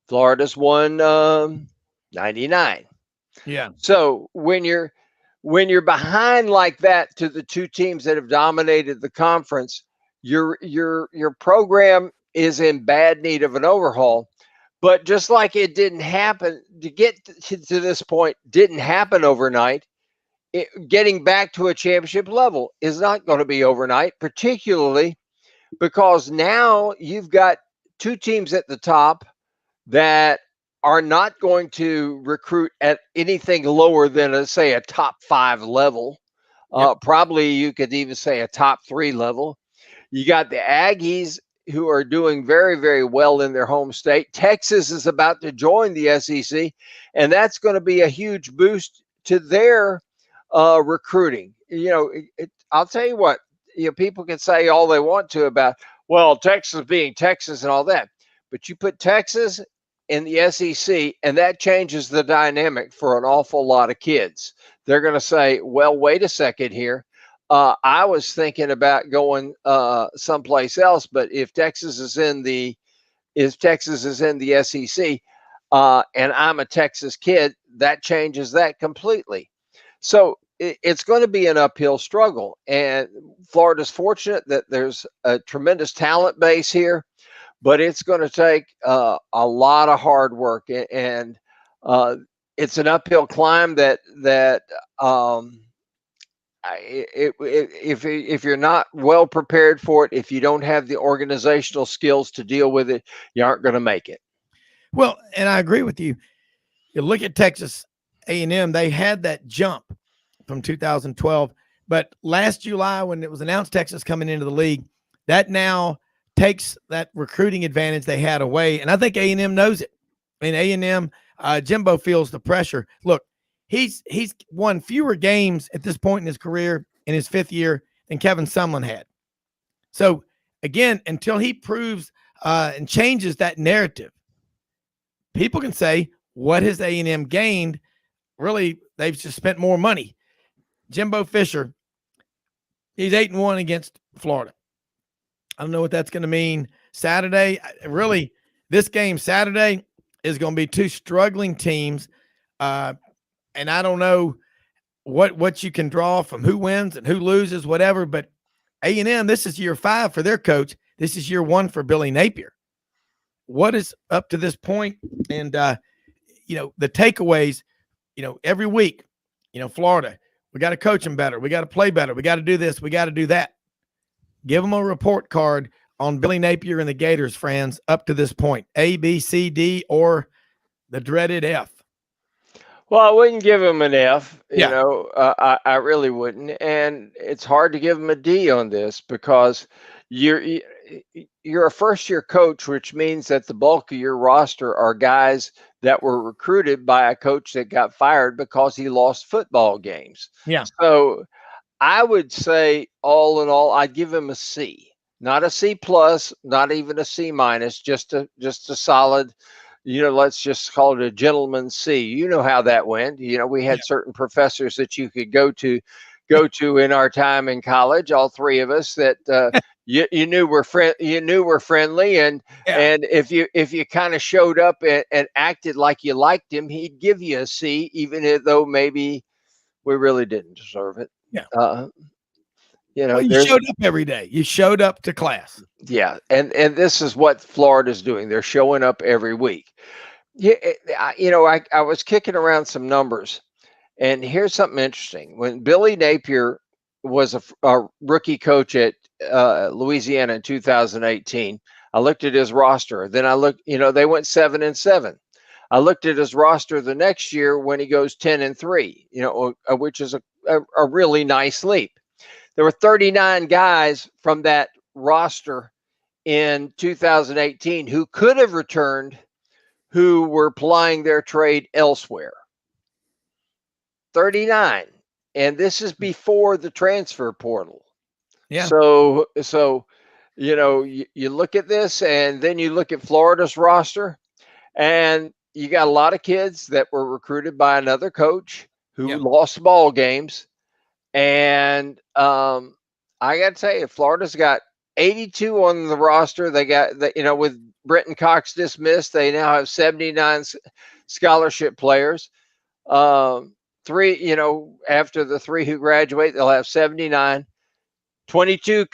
Florida's won 99. Yeah. So when you're behind like that to the 2 teams that have dominated the conference, your program is in bad need of an overhaul. But just like it didn't happen to get to this point, didn't happen overnight, getting back to a championship level is not going to be overnight, particularly because now you've got 2 teams at the top that are not going to recruit at anything lower than, say, a top 5 level. Yep. Probably you could even say a top 3 level. You got the Aggies, who are doing very, very well in their home state. Texas is about to join the SEC, and that's going to be a huge boost to their recruiting. I'll tell you what, people can say all they want to about, well, Texas being Texas and all that, but you put Texas in the SEC, and that changes the dynamic for an awful lot of kids. They're going to say, well, wait a second here. I was thinking about going someplace else, but if Texas is in the SEC, and I'm a Texas kid, that changes that completely. So it's going to be an uphill struggle. And Florida's fortunate that there's a tremendous talent base here, but it's going to take a lot of hard work. And it's an uphill climb if you're not well prepared for it, if you don't have the organizational skills to deal with it, you aren't going to make it. Well, and I agree with you. You look at Texas A&M, they had that jump from 2012, but last July when it was announced Texas coming into the league, that now takes that recruiting advantage they had away. And I think A&M knows it. I mean, A&M, Jimbo feels the pressure. Look, he's won fewer games at this point in his career in his 5th year than Kevin Sumlin had. So again, until he proves and changes that narrative, people can say, what has A&M gained? Really, they've just spent more money. Jimbo Fisher, he's 8-1 against Florida. I don't know what that's going to mean Saturday. Really, this game Saturday is going to be two struggling teams. And I don't know what you can draw from who wins and who loses, whatever. But A&M, this is year 5 for their coach. This is year 1 for Billy Napier. What is up to this point? And, the takeaways, every week, Florida, we got to coach them better. We got to play better. We got to do this. We got to do that. Give them a report card on Billy Napier and the Gators, Franz, up to this point. A, B, C, D, or the dreaded F. Well, I wouldn't give him an F. Yeah. I really wouldn't. And it's hard to give him a D on this because you're a first-year coach, which means that the bulk of your roster are guys that were recruited by a coach that got fired because he lost football games. Yeah. So I would say, all in all, I'd give him a C, not a C plus, not even a C minus, just a solid. Let's just call it a gentleman's C. You know how that went. We had certain professors that you could go to in our time in college. All three of us that you knew were friendly, and if you kind of showed up and acted like you liked him, he'd give you a C, even though maybe we really didn't deserve it. Yeah. You showed up every day. You showed up to class. Yeah, and this is what Florida's doing. They're showing up every week. Yeah, I was kicking around some numbers, and here's something interesting. When Billy Napier was a rookie coach at Louisiana in 2018, I looked at his roster. Then I looked, they went 7-7. I looked at his roster the next year when he goes 10-3, which is a really nice leap. There were 39 guys from that roster in 2018 who could have returned, who were plying their trade elsewhere. 39. And this is before the transfer portal. Yeah. So you look at this, and then you look at Florida's roster, and you got a lot of kids that were recruited by another coach who lost ball games. And I got to tell you, Florida's got 82 on the roster. They got, with Brenton Cox dismissed, they now have 79 scholarship players. 3, after the 3 who graduate, they'll have 79. 22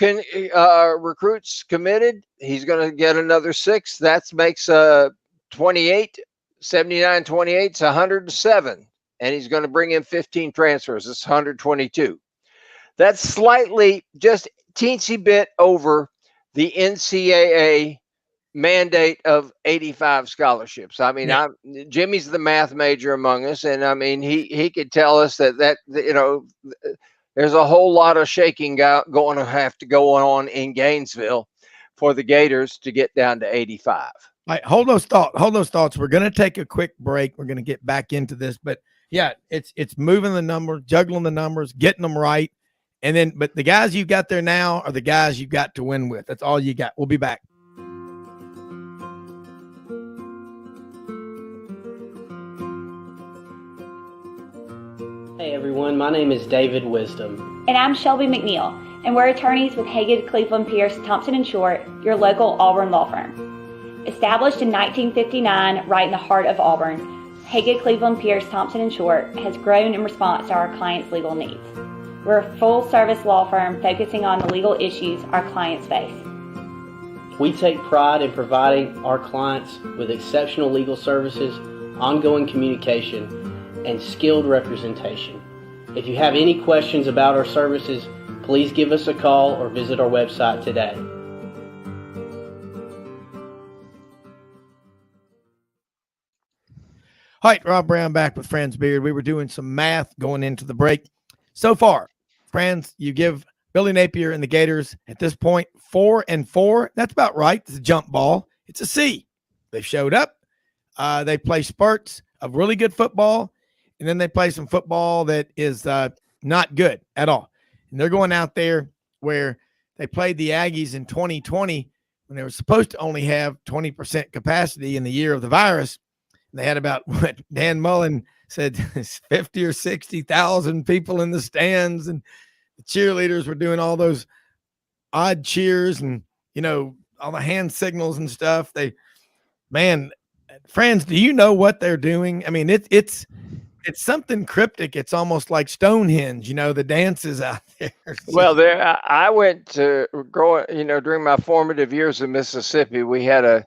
recruits committed. He's going to get another 6. That makes 28. 79, 28 is 107. And he's going to bring in 15 transfers. It's 122. That's slightly, just teensy bit over the NCAA mandate of 85 scholarships. I mean, Jimmy's the math major among us, and I mean, he could tell us that there's a whole lot of shaking going to have to go on in Gainesville for the Gators to get down to 85. All right, hold those thoughts. We're going to take a quick break. We're going to get back into this, but yeah, it's moving the numbers, juggling the numbers, getting them right. And then, but the guys you've got there now are the guys you've got to win with. That's all you got. We'll be back. Hey everyone, my name is David Wisdom. And I'm Shelby McNeil, and we're attorneys with Haggard, Cleveland, Pierce, Thompson & Short, your local Auburn law firm. Established in 1959, right in the heart of Auburn, Haggard, Cleveland, Pierce, Thompson and Short has grown in response to our clients' legal needs. We're a full-service law firm focusing on the legal issues our clients face. We take pride in providing our clients with exceptional legal services, ongoing communication, and skilled representation. If you have any questions about our services, please give us a call or visit our website today. All right, Rob Browne back with Franz Beard. We were doing some math going into the break. So far, Franz, you give Billy Napier and the Gators at this point 4-4. That's about right. It's a jump ball. It's a C. They showed up. They play spurts of really good football, and then they play some football that is not good at all. And they're going out there where they played the Aggies in 2020 when they were supposed to only have 20% capacity in the year of the virus. They had about what Dan Mullen said, 50 or 60,000 people in the stands, and the cheerleaders were doing all those odd cheers and, you know, all the hand signals and stuff. Franz, do you know what they're doing? I mean, it's something cryptic. It's almost like Stonehenge, you know, the dances out there. Well, I went to during my formative years in Mississippi, we had a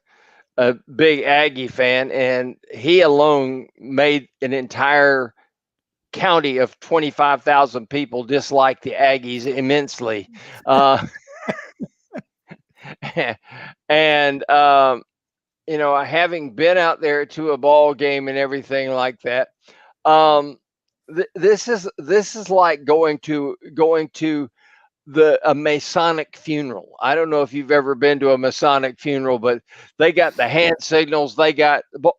big Aggie fan, and he alone made an entire county of 25,000 people dislike the Aggies immensely. And having been out there to a ball game and everything like that, this is like going to a Masonic funeral. I don't know if you've ever been to a Masonic funeral, but they got the hand signals.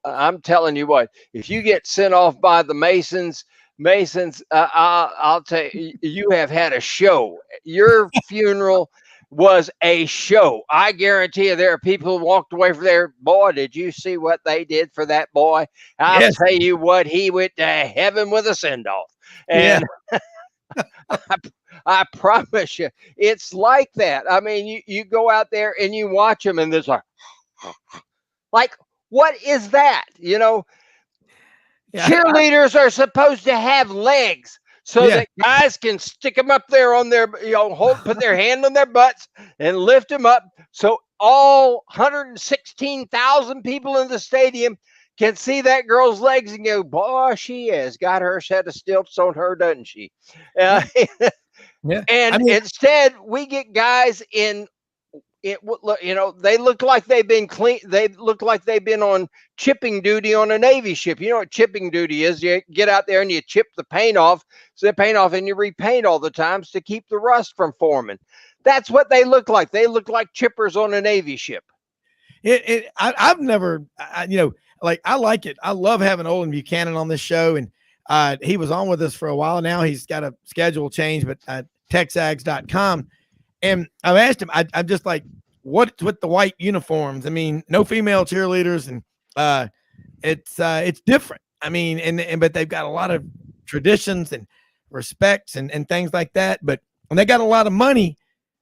I'm telling you what, if you get sent off by the Masons, I'll tell you, you have had a show. Your funeral was a show. I guarantee you there are people who walked away from there. Boy, did you see what they did for that boy? I'll tell you what, he went to heaven with a send-off. And I promise you, it's like that. I mean, you go out there and you watch them, and there's like, what is that? You know, cheerleaders are supposed to have legs so that guys can stick them up there on their, put their hand on their butts and lift them up. So all 116,000 people in the stadium can see that girl's legs and go, boy, she has got her set of stilts on her, doesn't she? Instead, we get guys they look like they've been clean. They look like they've been on chipping duty on a Navy ship. You know what chipping duty is? You get out there and you chip the paint off, and you repaint all the times to keep the rust from forming. That's what they look like. They look like chippers on a Navy ship. I've never, I like it. I love having Olin Buchanan on this show, and he was on with us for a while now. He's got a schedule change, but texags.com. And I've asked him, I'm just like, what's with the white uniforms? I mean, no female cheerleaders, and it's different. I mean, but they've got a lot of traditions and respects and things like that. But when they got a lot of money,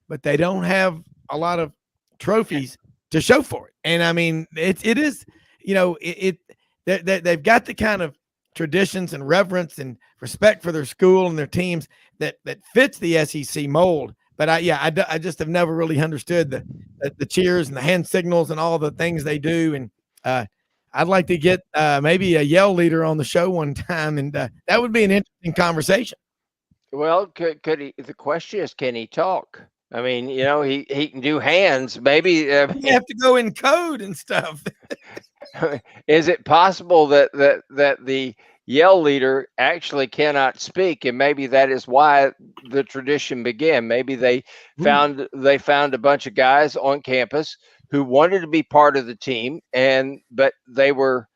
but they don't have a lot of trophies to show for it. And I mean, it is, they've got the kind of traditions and reverence and respect for their school and their teams that fits the SEC mold. But I just have never really understood the cheers and the hand signals and all the things they do. And I'd like to get maybe a yell leader on the show one time, and that would be an interesting conversation. Well, could he? The question is, can he talk? I mean, he can do hands. Maybe you have to go in code and stuff. Is it possible that the yell leader actually cannot speak, and maybe that is why the tradition began? Maybe they found a bunch of guys on campus who wanted to be part of the team, but they were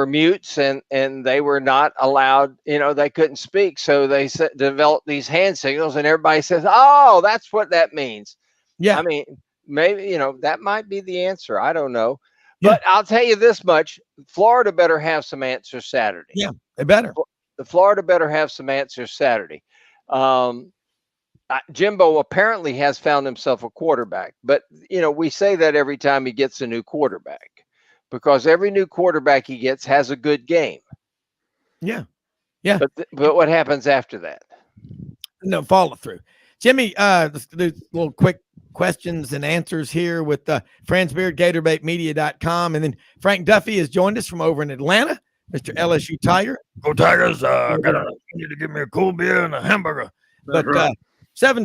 mutes and they were not allowed. They couldn't speak, so they developed these hand signals, and everybody says, "Oh, that's what that means." Yeah, I mean, maybe that might be the answer. I don't know. But I'll tell you this much: Florida better have some answers Saturday. Yeah, they better. The Florida better have some answers Saturday. Jimbo apparently has found himself a quarterback, but we say that every time he gets a new quarterback. because every new quarterback he gets has a good game. Yeah. Yeah. But what happens after that? No follow through. Jimmy, let's do little quick questions and answers here with Franz Beard, GatorbaitMedia.com. And then Frank Duffy has joined us from over in Atlanta. Mr. LSU Tiger. Go Tigers. You to give me a cool beer and a hamburger. But $17,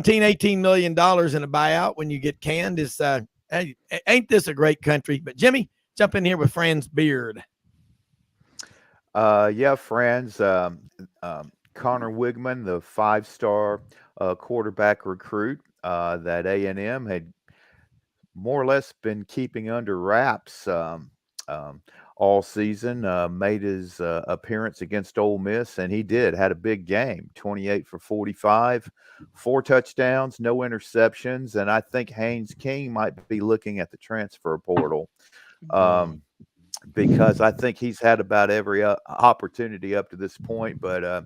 $18 million in a buyout when you get canned is hey, ain't this a great country? But Jimmy, jump in here with Franz Beard. Yeah, Franz. Connor Wigman, the 5-star quarterback recruit that A&M had more or less been keeping under wraps all season, made his appearance against Ole Miss, and he had a big game, 28 for 45, 4 touchdowns, no interceptions, and I think Haynes King might be looking at the transfer portal because I think he's had about every opportunity up to this point, but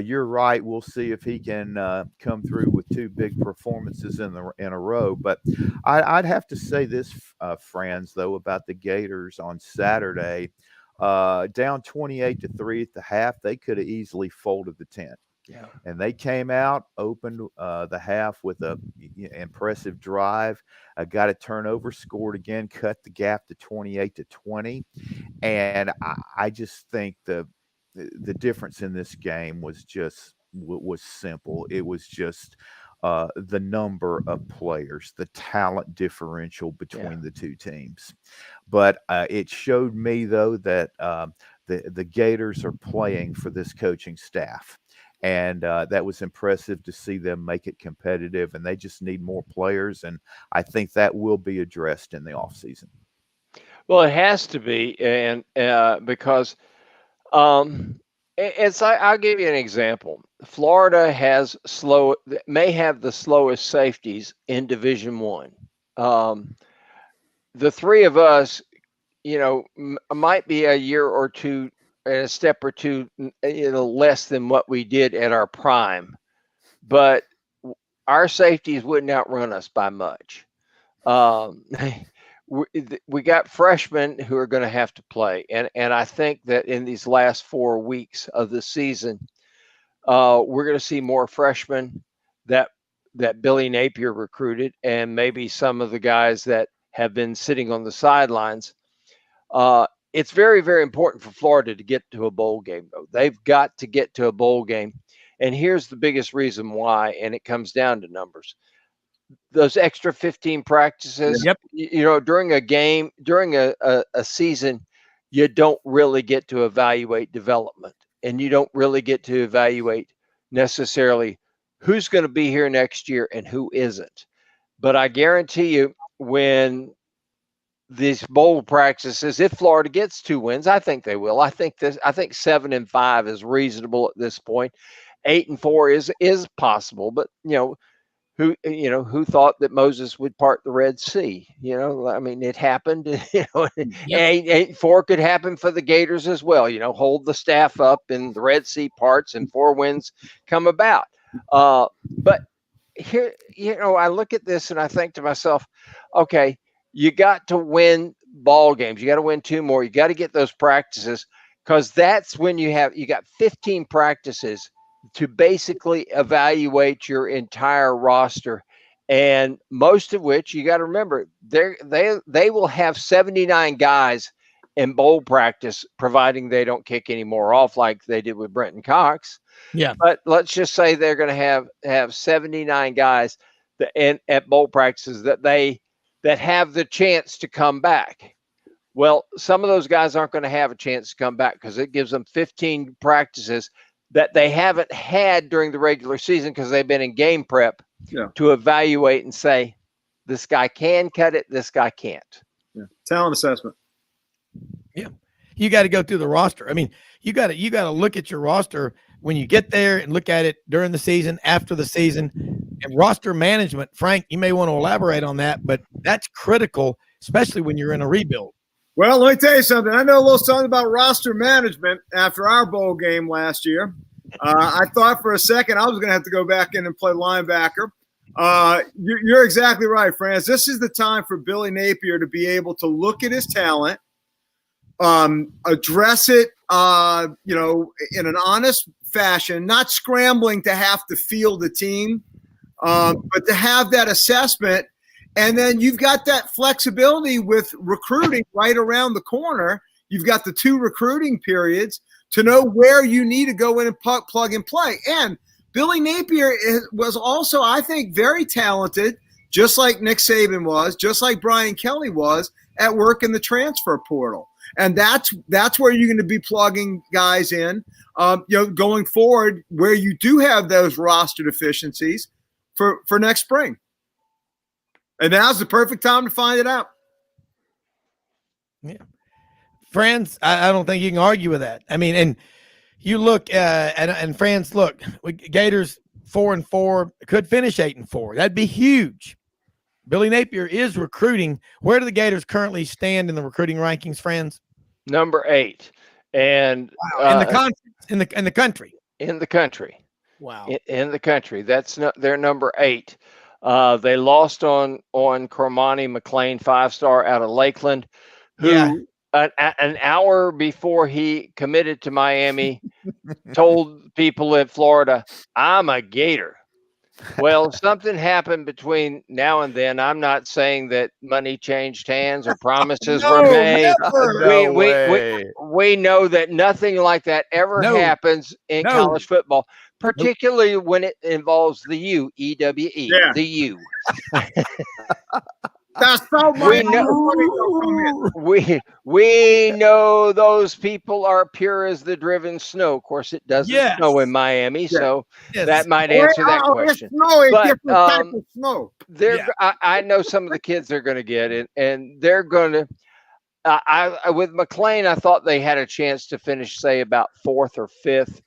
you're right. We'll see if he can come through with 2 big performances in a row. But I'd have to say this, Franz, though, about the Gators on Saturday. Down 28-3 at the half, they could have easily folded the tent. Yeah. And they came out, opened the half with a impressive drive, got a turnover, scored again, cut the gap to 28-20. And I just think the difference in this game was simple. It was just the number of players, the talent differential between the two teams. But it showed me, though, that the Gators are playing for this coaching staff. And that was impressive to see them make it competitive, and they just need more players. And I think that will be addressed in the offseason. Well, it has to be, and because I'll give you an example. Florida may have the slowest safeties in Division I. The three of us, might be a year or two and a step or two, less than what we did at our prime, but our safeties wouldn't outrun us by much. We got freshmen who are going to have to play. And I think that in these last 4 weeks of the season, we're going to see more freshmen that Billy Napier recruited, and maybe some of the guys that have been sitting on the sidelines. It's very, very important for Florida to get to a bowl game, though. They've got to get to a bowl game. And here's the biggest reason why, and it comes down to numbers. Those extra 15 practices, during a game, during a season, you don't really get to evaluate development, and you don't really get to evaluate necessarily who's going to be here next year and who isn't. But I guarantee you, when these bowl practices, if Florida gets 2 wins, I think they will. I think 7-5 is reasonable at this point. 8-4 is possible, but who thought that Moses would part the Red Sea? I mean, it happened. 8-4 could happen for the Gators as well. Hold the staff up and the Red Sea parts and 4 wins come about. But here, I look at this and I think to myself, okay, you got to win ball games. You got to win 2 more. You got to get those practices, because that's when you got 15 practices to basically evaluate your entire roster, and most of which, you got to remember, they will have 79 guys in bowl practice, providing they don't kick any more off like they did with Brenton Cox. Yeah. But let's just say they're going to have 79 guys at bowl practices that have the chance to come back. Well, some of those guys aren't going to have a chance to come back, because it gives them 15 practices that they haven't had during the regular season because they've been in game prep to evaluate and say, this guy can cut it, this guy can't. Yeah. Talent assessment. Yeah. You got to go through the roster. I mean, you got to look at your roster when you get there and look at it during the season, after the season, and roster management. Frank, you may want to elaborate on that, but that's critical, especially when you're in a rebuild. Well, let me tell you something. I know a little something about roster management after our bowl game last year. I thought for a second I was going to have to go back in and play linebacker. You're exactly right, Franz. This is the time for Billy Napier to be able to look at his talent, address it, in an honest fashion, not scrambling to have to field the team, but to have that assessment. And then you've got that flexibility with recruiting right around the corner. You've got the 2 recruiting periods to know where you need to go in and plug and play. And Billy Napier was also, I think, very talented, just like Nick Saban was, just like Brian Kelly was, at work in the transfer portal. And that's where you're going to be plugging guys in, going forward, where you do have those roster deficiencies for next spring. And now's the perfect time to find it out. Yeah. Franz, I don't think you can argue with that. I mean, and you look and Franz, look, Gators 4-4 could finish 8-4. That'd be huge. Billy Napier is recruiting. Where do the Gators currently stand in the recruiting rankings, Franz? Number 8, and in the conference, in the country. In the country. Wow. In the country, they're number 8. They lost on Cormani McLean, 5-star out of Lakeland, who an hour before he committed to Miami told people in Florida, "I'm a Gator." Well, something happened between now and then. I'm not saying that money changed hands or promises were made. We know that nothing like that ever happens in college football, particularly when it involves the U, E-W-E, the U. That's so much. We know those people are pure as the driven snow. Of course, it doesn't snow in Miami, so that might answer that question. But snow. I know some of the kids they're going to get, and they're going to. With McLean, I thought they had a chance to finish, say, about 4th or 5th.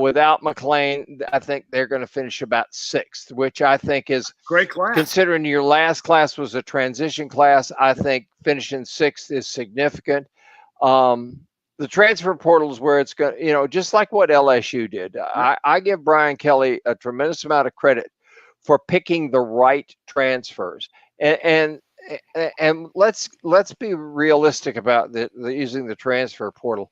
Without McLean, I think they're going to finish about 6th, which I think is great class. Considering your last class was a transition class, I think finishing 6th is significant. The transfer portal is where it's going, just like what LSU did. I give Brian Kelly a tremendous amount of credit for picking the right transfers. And let's be realistic about using the transfer portal.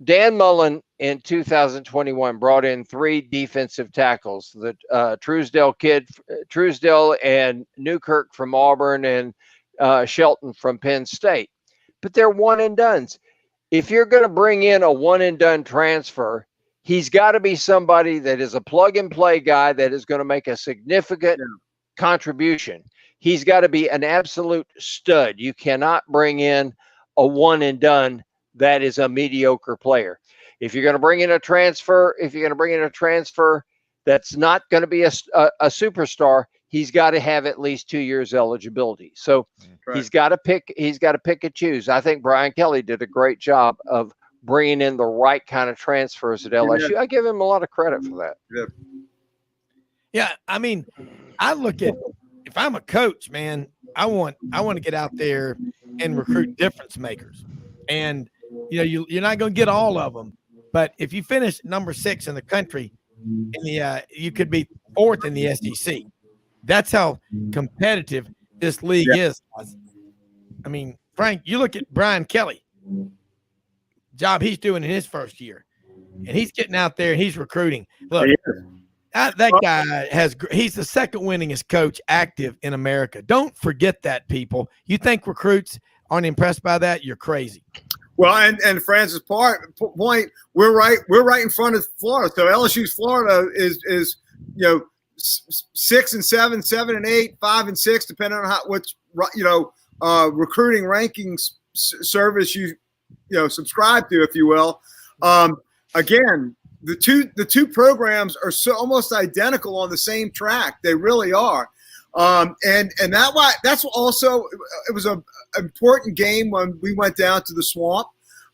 Dan Mullen in 2021 brought in 3 defensive tackles, the Truesdell and Newkirk from Auburn and Shelton from Penn State. But they're one and dones. If you're going to bring in a one and done transfer, he's got to be somebody that is a plug and play guy that is going to make a significant contribution. He's got to be an absolute stud. You cannot bring in a one and done that is a mediocre player. If you're going to bring in a transfer, that's not going to be a superstar, he's got to have at least 2 years eligibility. So he's got to pick and choose. I think Brian Kelly did a great job of bringing in the right kind of transfers at LSU. I give him a lot of credit for that. Yeah. I mean, I look at, if I'm a coach, man, I want to get out there and recruit difference makers. And you're not going to get all of them, but if you finish number 6 in the country, you could be 4th in the SEC. That's how competitive this league is. I mean, Frank, you look at Brian Kelly, job he's doing in his first year, and he's getting out there and he's recruiting. Look, that guy he's the second winningest coach active in America. Don't forget that, people. You think recruits aren't impressed by that? You're crazy. Well, and Franz's point, we're right in front of Florida. So LSU's Florida is 6 and 7, 7 and 8, 5 and 6, depending on which recruiting rankings service you subscribe to, if you will. Again, the two programs are so almost identical on the same track. They really are. And that's also, it was an important game when we went down to the Swamp.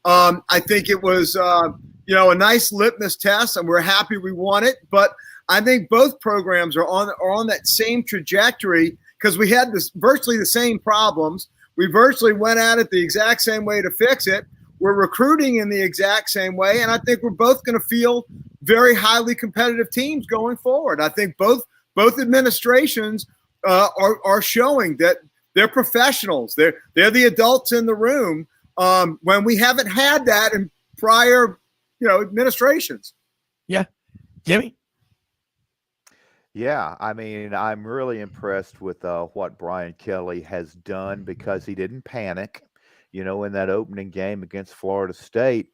I think it was, a nice litmus test, and we're happy we won it. But I think both programs are on that same trajectory because we had virtually the same problems. We virtually went at it the exact same way to fix it. We're recruiting in the exact same way, and I think we're both going to field very highly competitive teams going forward. I think both administrations are showing that they're professionals. They're the adults in the room, when we haven't had that in prior, administrations. Yeah. Jimmy? Yeah, I mean, I'm really impressed with what Brian Kelly has done because he didn't panic. In that opening game against Florida State,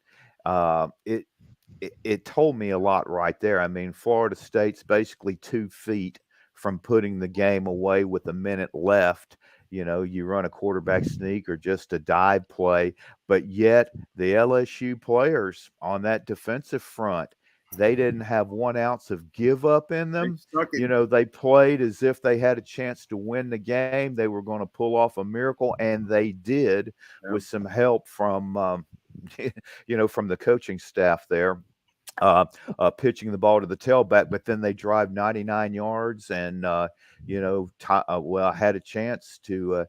it told me a lot right there. I mean, Florida State's basically 2 feet from putting the game away with a minute left. You run a quarterback sneak or just a dive play, but yet the LSU players on that defensive front, they didn't have 1 ounce of give up in them. They played as if they had a chance to win the game. They were going to pull off a miracle, and they did with some help from, from the coaching staff there. Pitching the ball to the tailback, but then they drive 99 yards and, had a chance to,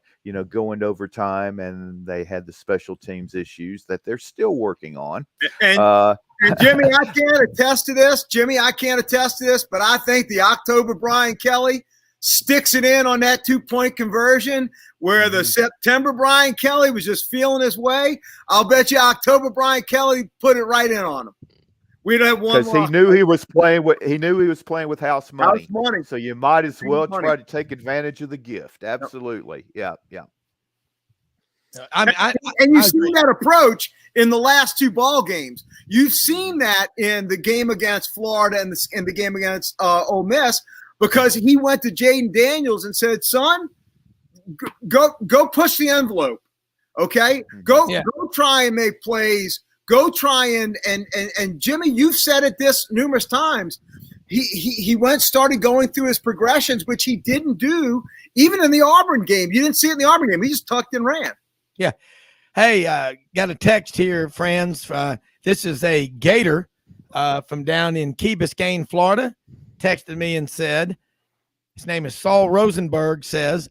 go into overtime, and they had the special teams issues that they're still working on. And Jimmy, I can't attest to this, but I think the October Brian Kelly sticks it in on that 2-point conversion where the September Brian Kelly was just feeling his way. I'll bet you October Brian Kelly put it right in on him. We don't have one because he knew he was playing with house money. House money. So you might as well try to take advantage of the gift. Absolutely. Yeah. And you've seen that approach in the last 2 ball games. You've seen that in the game against Florida and the game against Ole Miss, because he went to Jaden Daniels and said, "Son, go push the envelope. Okay, go try and make plays." Go try and Jimmy, you've said it this numerous times. He started going through his progressions, which he didn't do even in the Auburn game. You didn't see it in the Auburn game. He just tucked and ran. Yeah. Hey, got a text here, Franz. This is a Gator from down in Key Biscayne, Florida. Texted me and said, his name is Saul Rosenberg, says,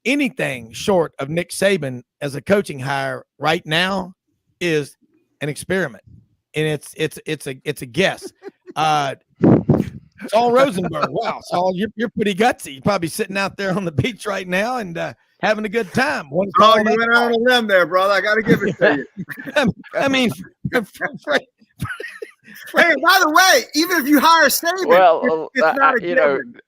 anything short of Nick Saban as a coaching hire right now is an experiment, and it's a guess. Saul Rosenberg. Wow, Saul, you're pretty gutsy. You're probably sitting out there on the beach right now and having a good time. You went out on a limb there, brother. I got to give it to you. I mean, hey, by the way, even if you hire Saban, it's not a given.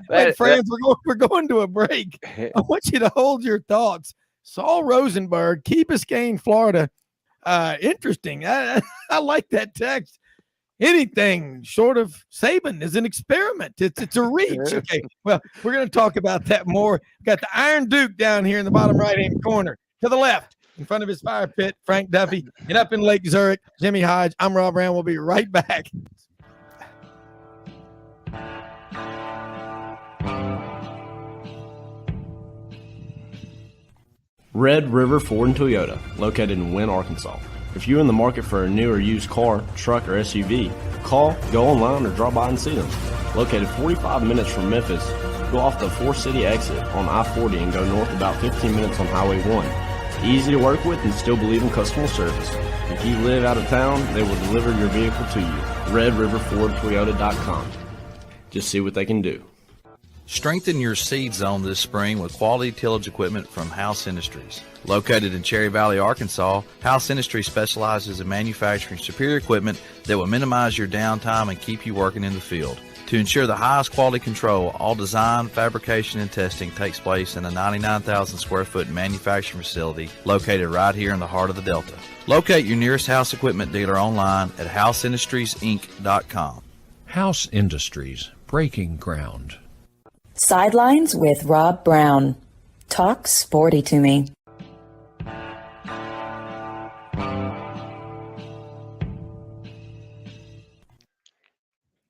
Hey, friends, we're going to a break. I want you to hold your thoughts. Saul Rosenberg, Key Biscayne, Florida. Interesting. I like that text. Anything short of Saban is an experiment. It's a reach. Okay. Well, we're going to talk about that more. Got the Iron Duke down here in the bottom right-hand corner to the left in front of his fire pit, Frank Duffy, and up in Lake Zurich, Jimmy Hodge. I'm Rob Browne. We'll be right back. Red River Ford and Toyota, located in Wynne, Arkansas. If you're in the market for a new or used car, truck, or SUV, call, go online, or drop by and see them. Located 45 minutes from Memphis, go off the 4-city exit on I-40 and go north about 15 minutes on Highway 1. Easy to work with and still believe in customer service. If you live out of town, they will deliver your vehicle to you. RedRiverFordToyota.com. Just see what they can do. Strengthen your seed zone this spring with quality tillage equipment from House Industries. Located in Cherry Valley, Arkansas, House Industries specializes in manufacturing superior equipment that will minimize your downtime and keep you working in the field. To ensure the highest quality control, all design, fabrication, and testing takes place in a 99,000 square foot manufacturing facility located right here in the heart of the Delta. Locate your nearest House equipment dealer online at houseindustriesinc.com. House Industries, breaking ground. Sidelines with Rob Browne. Talk sporty to me.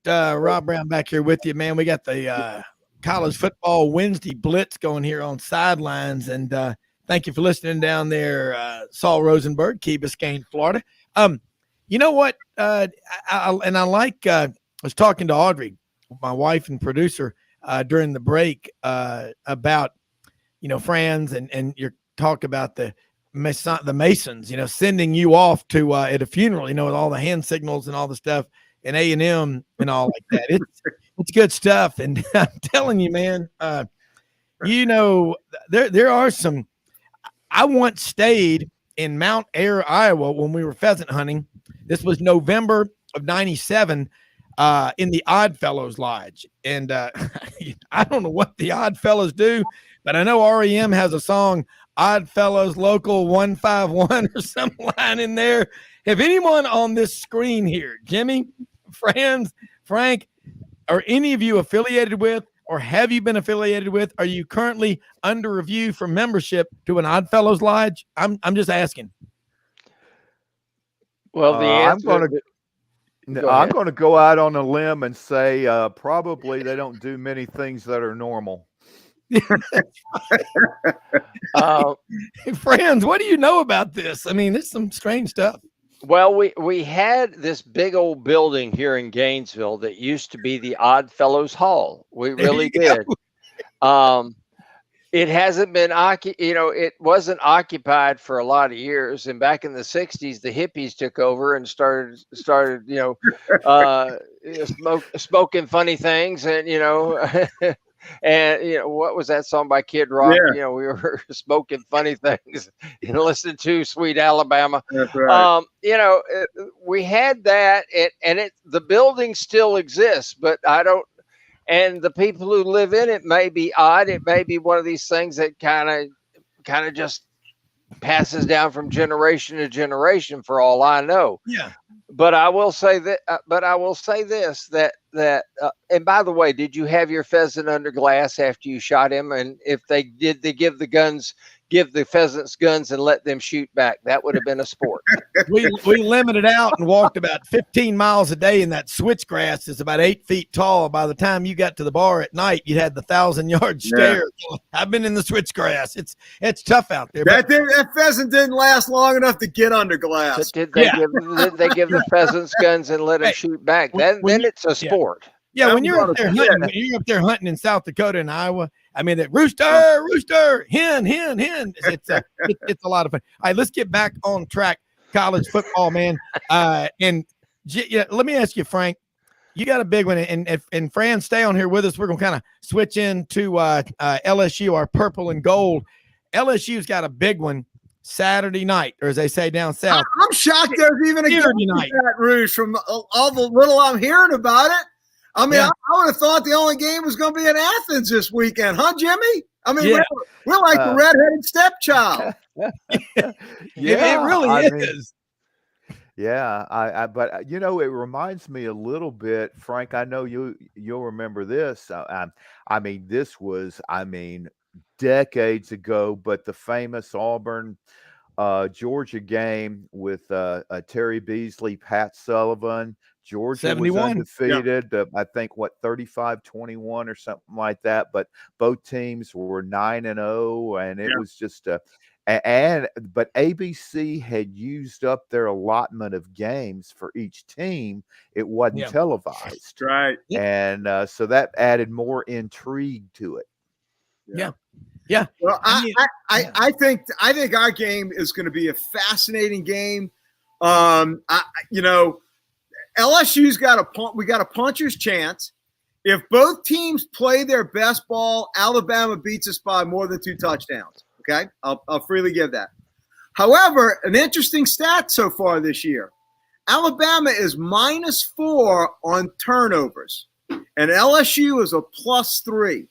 Rob Browne back here with you, man. We got the college football Wednesday blitz going here on Sidelines, and thank you for listening down there, Saul Rosenberg, Key Biscayne, Florida. You know what? I was talking to Audrey, my wife and producer, during the break about, Franz and your talk about the Masons, sending you off to at a funeral, with all the hand signals and all the stuff and A&M and all like that. It's good stuff. And I'm telling you, man, there are some. I once stayed in Mount Ayr, Iowa, when we were pheasant hunting. This was November of '97 in the Odd Fellows Lodge. And I don't know what the Odd Fellows do, but I know REM has a song, Odd Fellows Local 151 or some line in there. Have anyone on this screen here, Jimmy, Franz, Frank, are any of you affiliated with, or have you been affiliated with? Are you currently under review for membership to an Odd Fellows Lodge? I'm just asking. Well, the answer, I'm going to go out on a limb and say probably they don't do many things that are normal. Franz, what do you know about this? I mean, there's some strange stuff. Well, we had this big old building here in Gainesville that used to be the Odd Fellows Hall. We really did. It hasn't been it wasn't occupied for a lot of years. And back in the 60s, the hippies took over and started, smoking funny things and, and what was that song by Kid Rock? Yeah. We were smoking funny things and listening to Sweet Alabama. That's right. We had that and the building still exists, but and the people who live in it may be odd. It may be one of these things that kind of just passes down from generation to generation, for all I know. Yeah. But I will say that. But I will say this: that and by the way, did you have your pheasant under glass after you shot him? And if they did, they give the pheasants guns and let them shoot back. That would have been a sport. We limited out and walked about 15 miles a day in that switchgrass. It's about 8 feet tall. By the time you got to the bar at night, you had the 1,000-yard stare. I've been in the switchgrass. It's tough out there. That pheasant didn't last long enough to get under glass. Did they give the pheasants guns and let them shoot back? Then it's a sport. Yeah, when you're up there hunting in South Dakota and Iowa, I mean, that rooster, hen. It's a lot of fun. All right, let's get back on track. College football, man. Let me ask you, Frank. You got a big one, and Franz, stay on here with us. We're gonna kind of switch into LSU, our purple and gold. LSU's got a big one Saturday night, or as they say down south. I'm shocked there's even a game in Baton Rouge from all the little I'm hearing about it. I mean, I would have thought the only game was going to be in Athens this weekend, huh, Jimmy? I mean, we're like the redheaded stepchild. It really is. Yeah, but it reminds me a little bit, Frank. I know you'll remember this. I mean, this was decades ago, but the famous Auburn Georgia game with Terry Beasley, Pat Sullivan. Georgia 71. Was undefeated, I think 35-21 or something like that. But both teams were 9-0, and it was just but ABC had used up their allotment of games for each team. It wasn't televised, right? And so that added more intrigue to it. Yeah. Well, I think our game is going to be a fascinating game. LSU's got a puncher's chance. If both teams play their best ball, Alabama beats us by more than 2 touchdowns. Okay, I'll freely give that. However, an interesting stat so far this year: Alabama is -4 on turnovers, and LSU is a +3.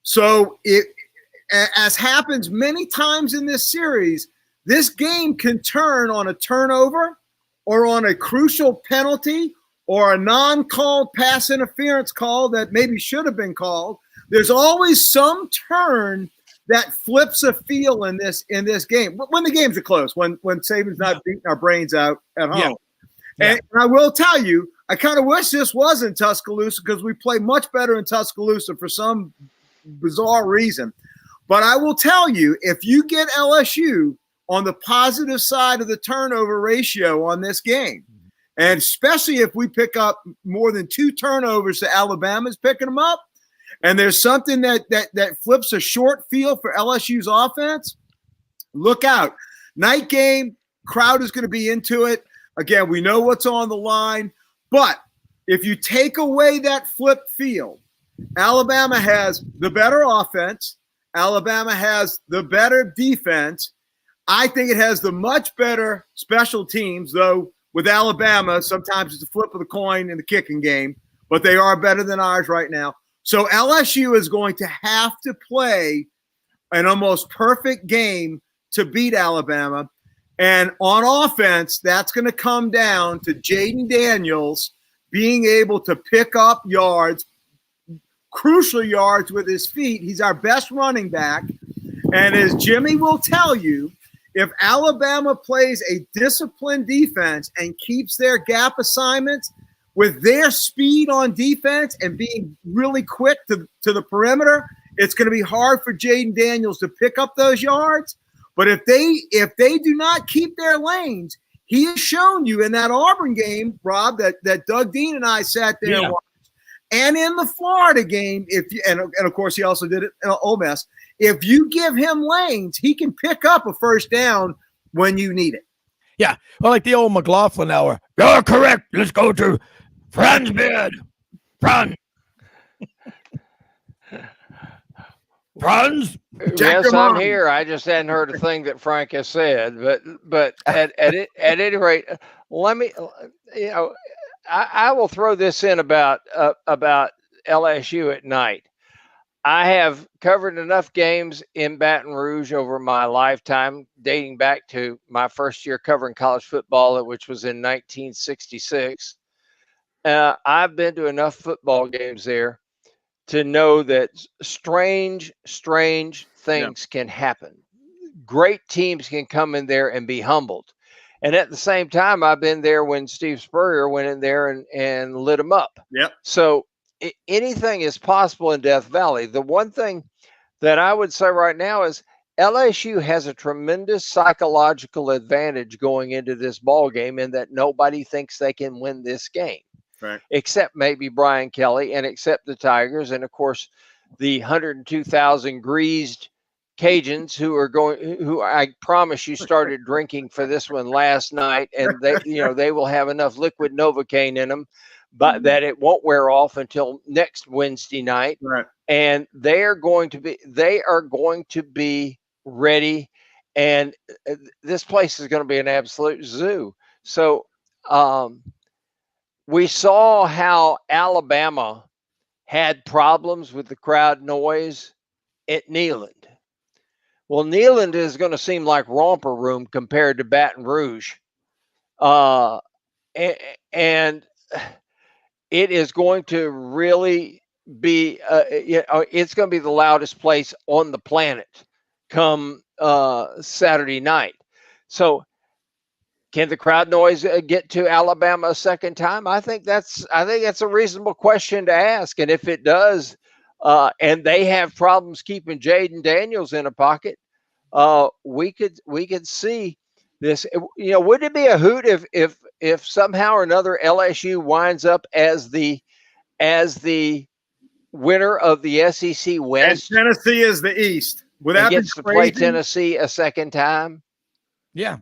So as happens many times in this series, this game can turn on a turnover or on a crucial penalty or a non-called pass interference call that maybe should have been called. There's always some turn that flips a feel in this game when the games are close, when Saban's not beating our brains out at home. Yeah. And I will tell you, I kind of wish this was in Tuscaloosa because we play much better in Tuscaloosa for some bizarre reason. But I will tell you, if you get LSU on the positive side of the turnover ratio on this game, and especially if we pick up more than 2 turnovers to Alabama's picking them up, and there's something that flips a short field for LSU's offense, look out. Night game, crowd is going to be into it. Again, we know what's on the line. But if you take away that flip field, Alabama has the better offense. Alabama has the better defense. I think it has the much better special teams, though with Alabama, sometimes it's a flip of the coin in the kicking game, but they are better than ours right now. So LSU is going to have to play an almost perfect game to beat Alabama. And on offense, that's going to come down to Jaden Daniels being able to pick up yards, crucial yards with his feet. He's our best running back. And as Jimmy will tell you, if Alabama plays a disciplined defense and keeps their gap assignments with their speed on defense and being really quick to the perimeter, it's going to be hard for Jaden Daniels to pick up those yards. But if they do not keep their lanes, he has shown you in that Auburn game, Rob, that Doug Dean and I sat there and watched. And in the Florida game, and of course he also did it in Ole Miss, if you give him lanes, he can pick up a first down when you need it. Yeah, well, like the old McLaughlin hour. You're correct. Let's go to Franz beard. Franz. Franz. Yes, I'm here. I just hadn't heard a thing that Frank has said, but at any rate, let me, I will throw this in about LSU at night. I have covered enough games in Baton Rouge over my lifetime, dating back to my first year covering college football, which was in 1966. I've been to enough football games there to know that strange things can happen. Great teams can come in there and be humbled. And at the same time, I've been there when Steve Spurrier went in there and lit them up. Yep. So anything is possible in Death Valley. The one thing that I would say right now is LSU has a tremendous psychological advantage going into this ball game in that nobody thinks they can win this game. Right. Except maybe Brian Kelly and except the Tigers. And of course, the 102,000 greased Cajuns who I promise you started drinking for this one last night. And they will have enough liquid Novocaine in them, but that it won't wear off until next Wednesday night. Right. And they are going to be ready. And this place is going to be an absolute zoo. So, we saw how Alabama had problems with the crowd noise at Neyland. Well, Neyland is going to seem like romper room compared to Baton Rouge. And it is going to really be, it's going to be the loudest place on the planet come Saturday night. So, can the crowd noise get to Alabama a second time? I think that's a reasonable question to ask. And if it does, and they have problems keeping Jaden Daniels in a pocket, we could see this. Would it be a hoot if somehow or another LSU winds up as the winner of the SEC West? And Tennessee is the East. Would that gets to play Tennessee a second time? Yeah.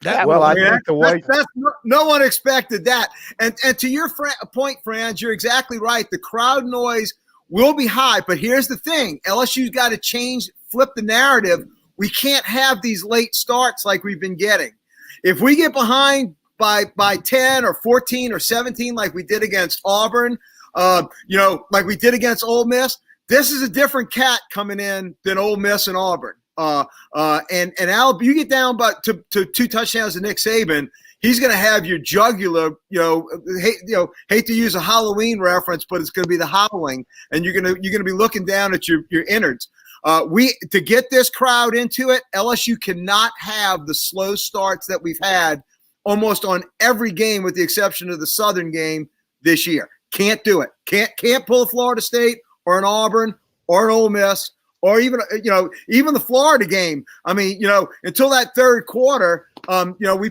I think no one expected that. And to your point, Franz, you're exactly right. The crowd noise will be high, but here's the thing: LSU's got to flip the narrative. We can't have these late starts like we've been getting. If we get behind by 10 or 14 or 17, like we did against Auburn, like we did against Ole Miss, this is a different cat coming in than Ole Miss and Auburn. And Al, you get down to 2 touchdowns to Nick Saban, he's going to have your jugular. Hate to use a Halloween reference, but it's going to be the howling, and you're going to be looking down at your innards. To get this crowd into it, LSU cannot have the slow starts that we've had almost on every game, with the exception of the Southern game this year. Can't do it. Can't pull a Florida State or an Auburn or an Ole Miss. Or even the Florida game. I mean, until that third quarter, we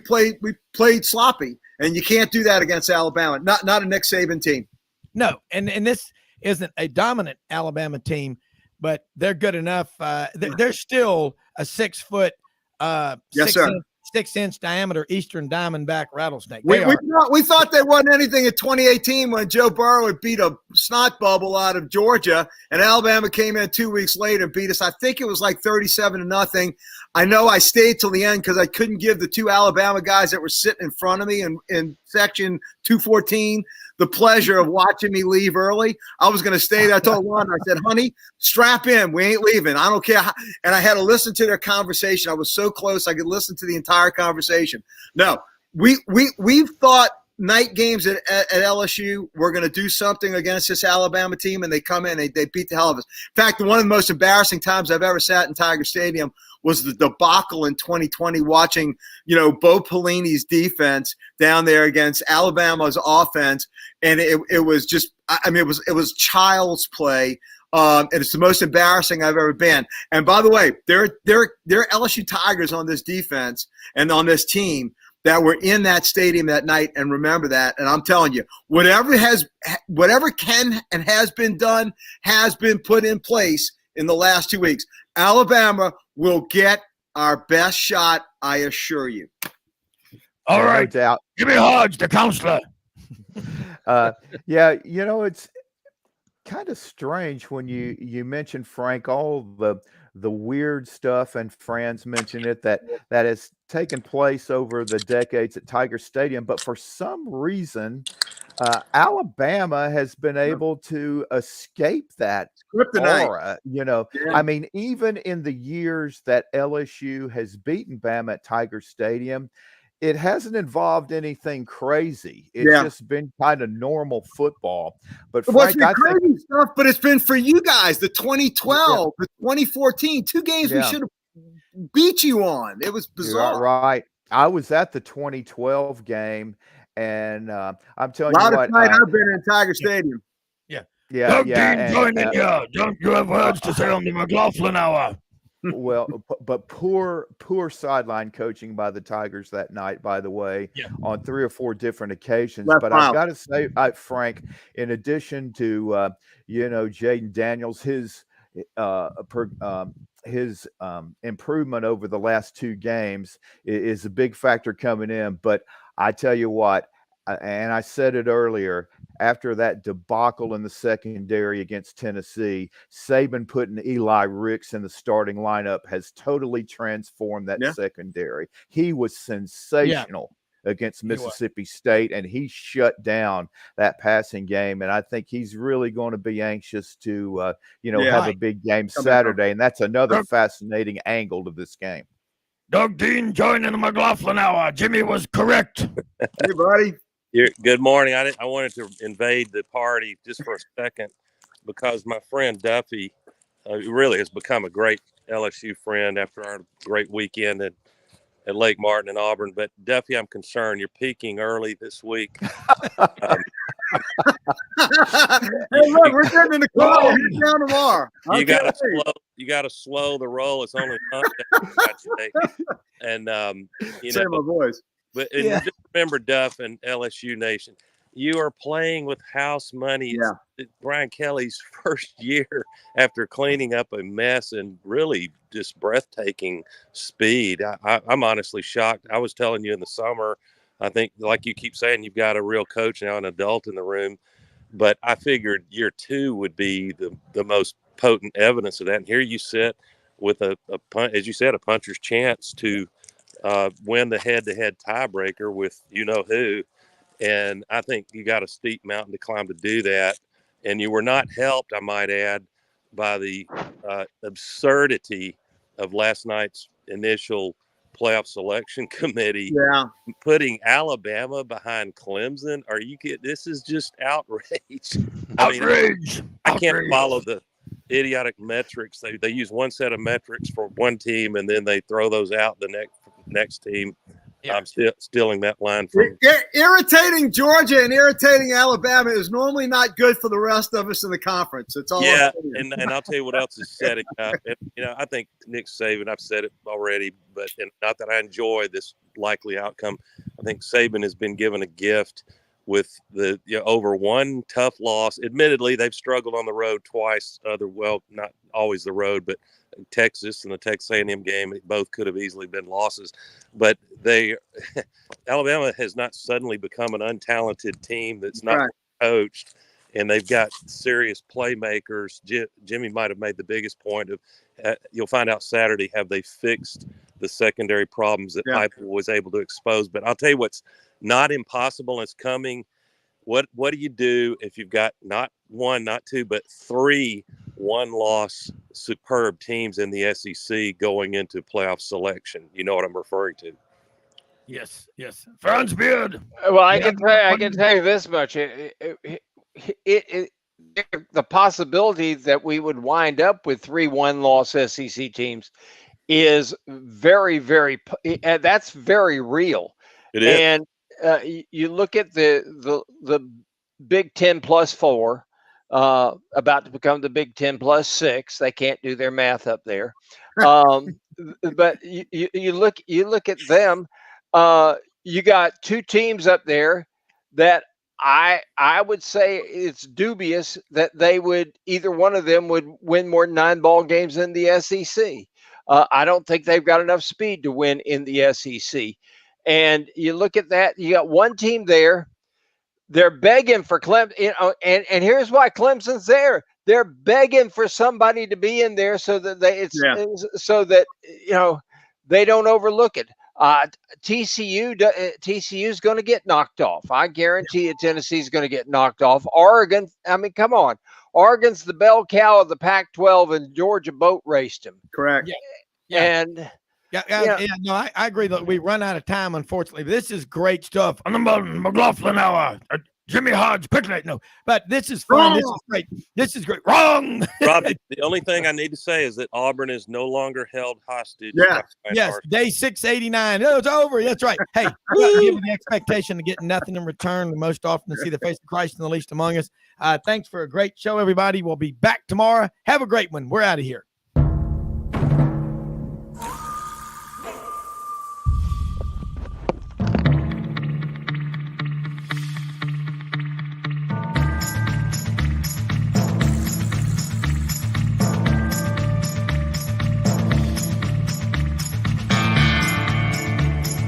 played sloppy, and you can't do that against Alabama. Not a Nick Saban team. No, and this isn't a dominant Alabama team, but they're good enough. They're still a 6 foot, yes, sir. 6-inch diameter Eastern Diamondback rattlesnake. We thought they wasn't anything in 2018 when Joe Burrow had beat a snot bubble out of Georgia, and Alabama came in 2 weeks later and beat us. I think it was like 37-0. I know I stayed till the end because I couldn't give the two Alabama guys that were sitting in front of me in section 214 the pleasure of watching me leave early. I was going to stay there. I told Wanda, I said, honey, strap in. We ain't leaving. I don't care. And I had to listen to their conversation. I was so close. I could listen to the entire conversation. No, we've thought night games at LSU, we're going to do something against this Alabama team, and they come in and they beat the hell out of us. In fact, one of the most embarrassing times I've ever sat in Tiger Stadium was the debacle in 2020 watching, Bo Pelini's defense down there against Alabama's offense. And it was just, it was child's play. And it's the most embarrassing I've ever been. And by the way, there are LSU Tigers on this defense and on this team that were in that stadium that night, and remember that. And I'm telling you, whatever can and has been done has been put in place in the last 2 weeks. Alabama will get our best shot, I assure you. All right, no doubt. Give me Hodge, the counselor. Yeah, it's kind of strange when you mention, Frank, all the weird stuff, and Franz mentioned it, that has taken place over the decades at Tiger Stadium. But for some reason, Alabama has been able to escape that aura. Yeah. I mean, even in the years that LSU has beaten Bama at Tiger Stadium, it hasn't involved anything crazy. It's just been kind of normal football. But Frank, crazy stuff, but it's been for you guys. The 2012, the 2014, 2 games we should have beat you on. It was bizarre. Right. I was at the 2012 game, and I'm telling you what. I've been in Tiger Stadium. Yeah. Don't you have words to say on the McLaughlin Hour? Well, but poor sideline coaching by the Tigers that night, by the way, on 3 or 4 different occasions. But I've got to say, Frank, in addition to Jaden Daniels, his improvement over the last 2 games is a big factor coming in. But I tell you what, and I said it earlier, after that debacle in the secondary against Tennessee, Saban putting Eli Ricks in the starting lineup has totally transformed that secondary. He was sensational against Mississippi State, and he shut down that passing game. And I think he's really going to be anxious to, have a big game Saturday. And that's another fascinating angle to this game. Doug Dean joining the McLaughlin Hour. Jimmy was correct. Hey, buddy. Good morning. I wanted to invade the party just for a second because my friend Duffy really has become a great LSU friend after our great weekend at Lake Martin and Auburn. But Duffy, I'm concerned you're peaking early this week. Hey, look, we're getting in the car. We're heading down tomorrow. You gotta slow the roll. It's only Sunday. And say my voice. But just remember, Duff and LSU Nation, you are playing with house money. It's Brian Kelly's first year after cleaning up a mess and really just breathtaking speed. I'm honestly shocked. I was telling you in the summer, I think, like you keep saying, you've got a real coach now, an adult in the room. But I figured year 2 would be the most potent evidence of that. And here you sit with as you said, a puncher's chance to win the head-to-head tiebreaker with who. And I think you got a steep mountain to climb to do that. And you were not helped, I might add, by the absurdity of last night's initial playoff selection committee putting Alabama behind Clemson. Are you kidding? This is just outrage. I can't follow the idiotic metrics. They use one set of metrics for one team, and then they throw those out the next team. I'm stealing that line from irritating Georgia and irritating Alabama is normally not good for the rest of us in the conference. It's all and I'll tell you what else is setting up. And, I think Nick Saban, I've said it already, but not that I enjoy this likely outcome. I think Saban has been given a gift with the over one tough loss. Admittedly, they've struggled on the road twice. Not always the road, but Texas and the Texas A&M game, both could have easily been losses. But Alabama has not suddenly become an untalented team that's not coached, and they've got serious playmakers. Jimmy might have made the biggest point of you'll find out Saturday, have they fixed the secondary problems that Heupel was able to expose. But I'll tell you what's not impossible and it's coming. What do you do if you've got not one, not two, but three one-loss superb teams in the SEC going into playoff selection? You know what I'm referring to. Yes. Franz Beard. Well, I can tell you this much. The possibility that we would wind up with 3 one-loss SEC teams is very, very. That's very real. It is. And you look at the Big 10 plus 4, about to become the Big 10 plus 6. They can't do their math up there. But you look at them. You got 2 teams up there that I would say it's dubious that they would, either one of them would win more than 9 ball games in the SEC. I don't think they've got enough speed to win in the SEC. And you look at that, you got one team there. They're begging for Clemson, and here's why Clemson's there. They're begging for somebody to be in there so that so that they don't overlook it. TCU's going to get knocked off. I guarantee you Tennessee's going to get knocked off. Oregon, I mean, come on. Oregon's the bell cow of the Pac-12, and Georgia boat raced him. Correct. And no, I agree that we run out of time, unfortunately. This is great stuff. On the McLaughlin Hour. Jimmy Hodge, picnic. No, but this is fun. This is great. This is great. Wrong. Robbie, the only thing I need to say is that Auburn is no longer held hostage. Yes. Day 689. Oh, it's over. That's right. Hey, given the expectation to get nothing in return, most often to see the face of Christ in the least among us. Thanks for a great show, everybody. We'll be back tomorrow. Have a great one. We're out of here.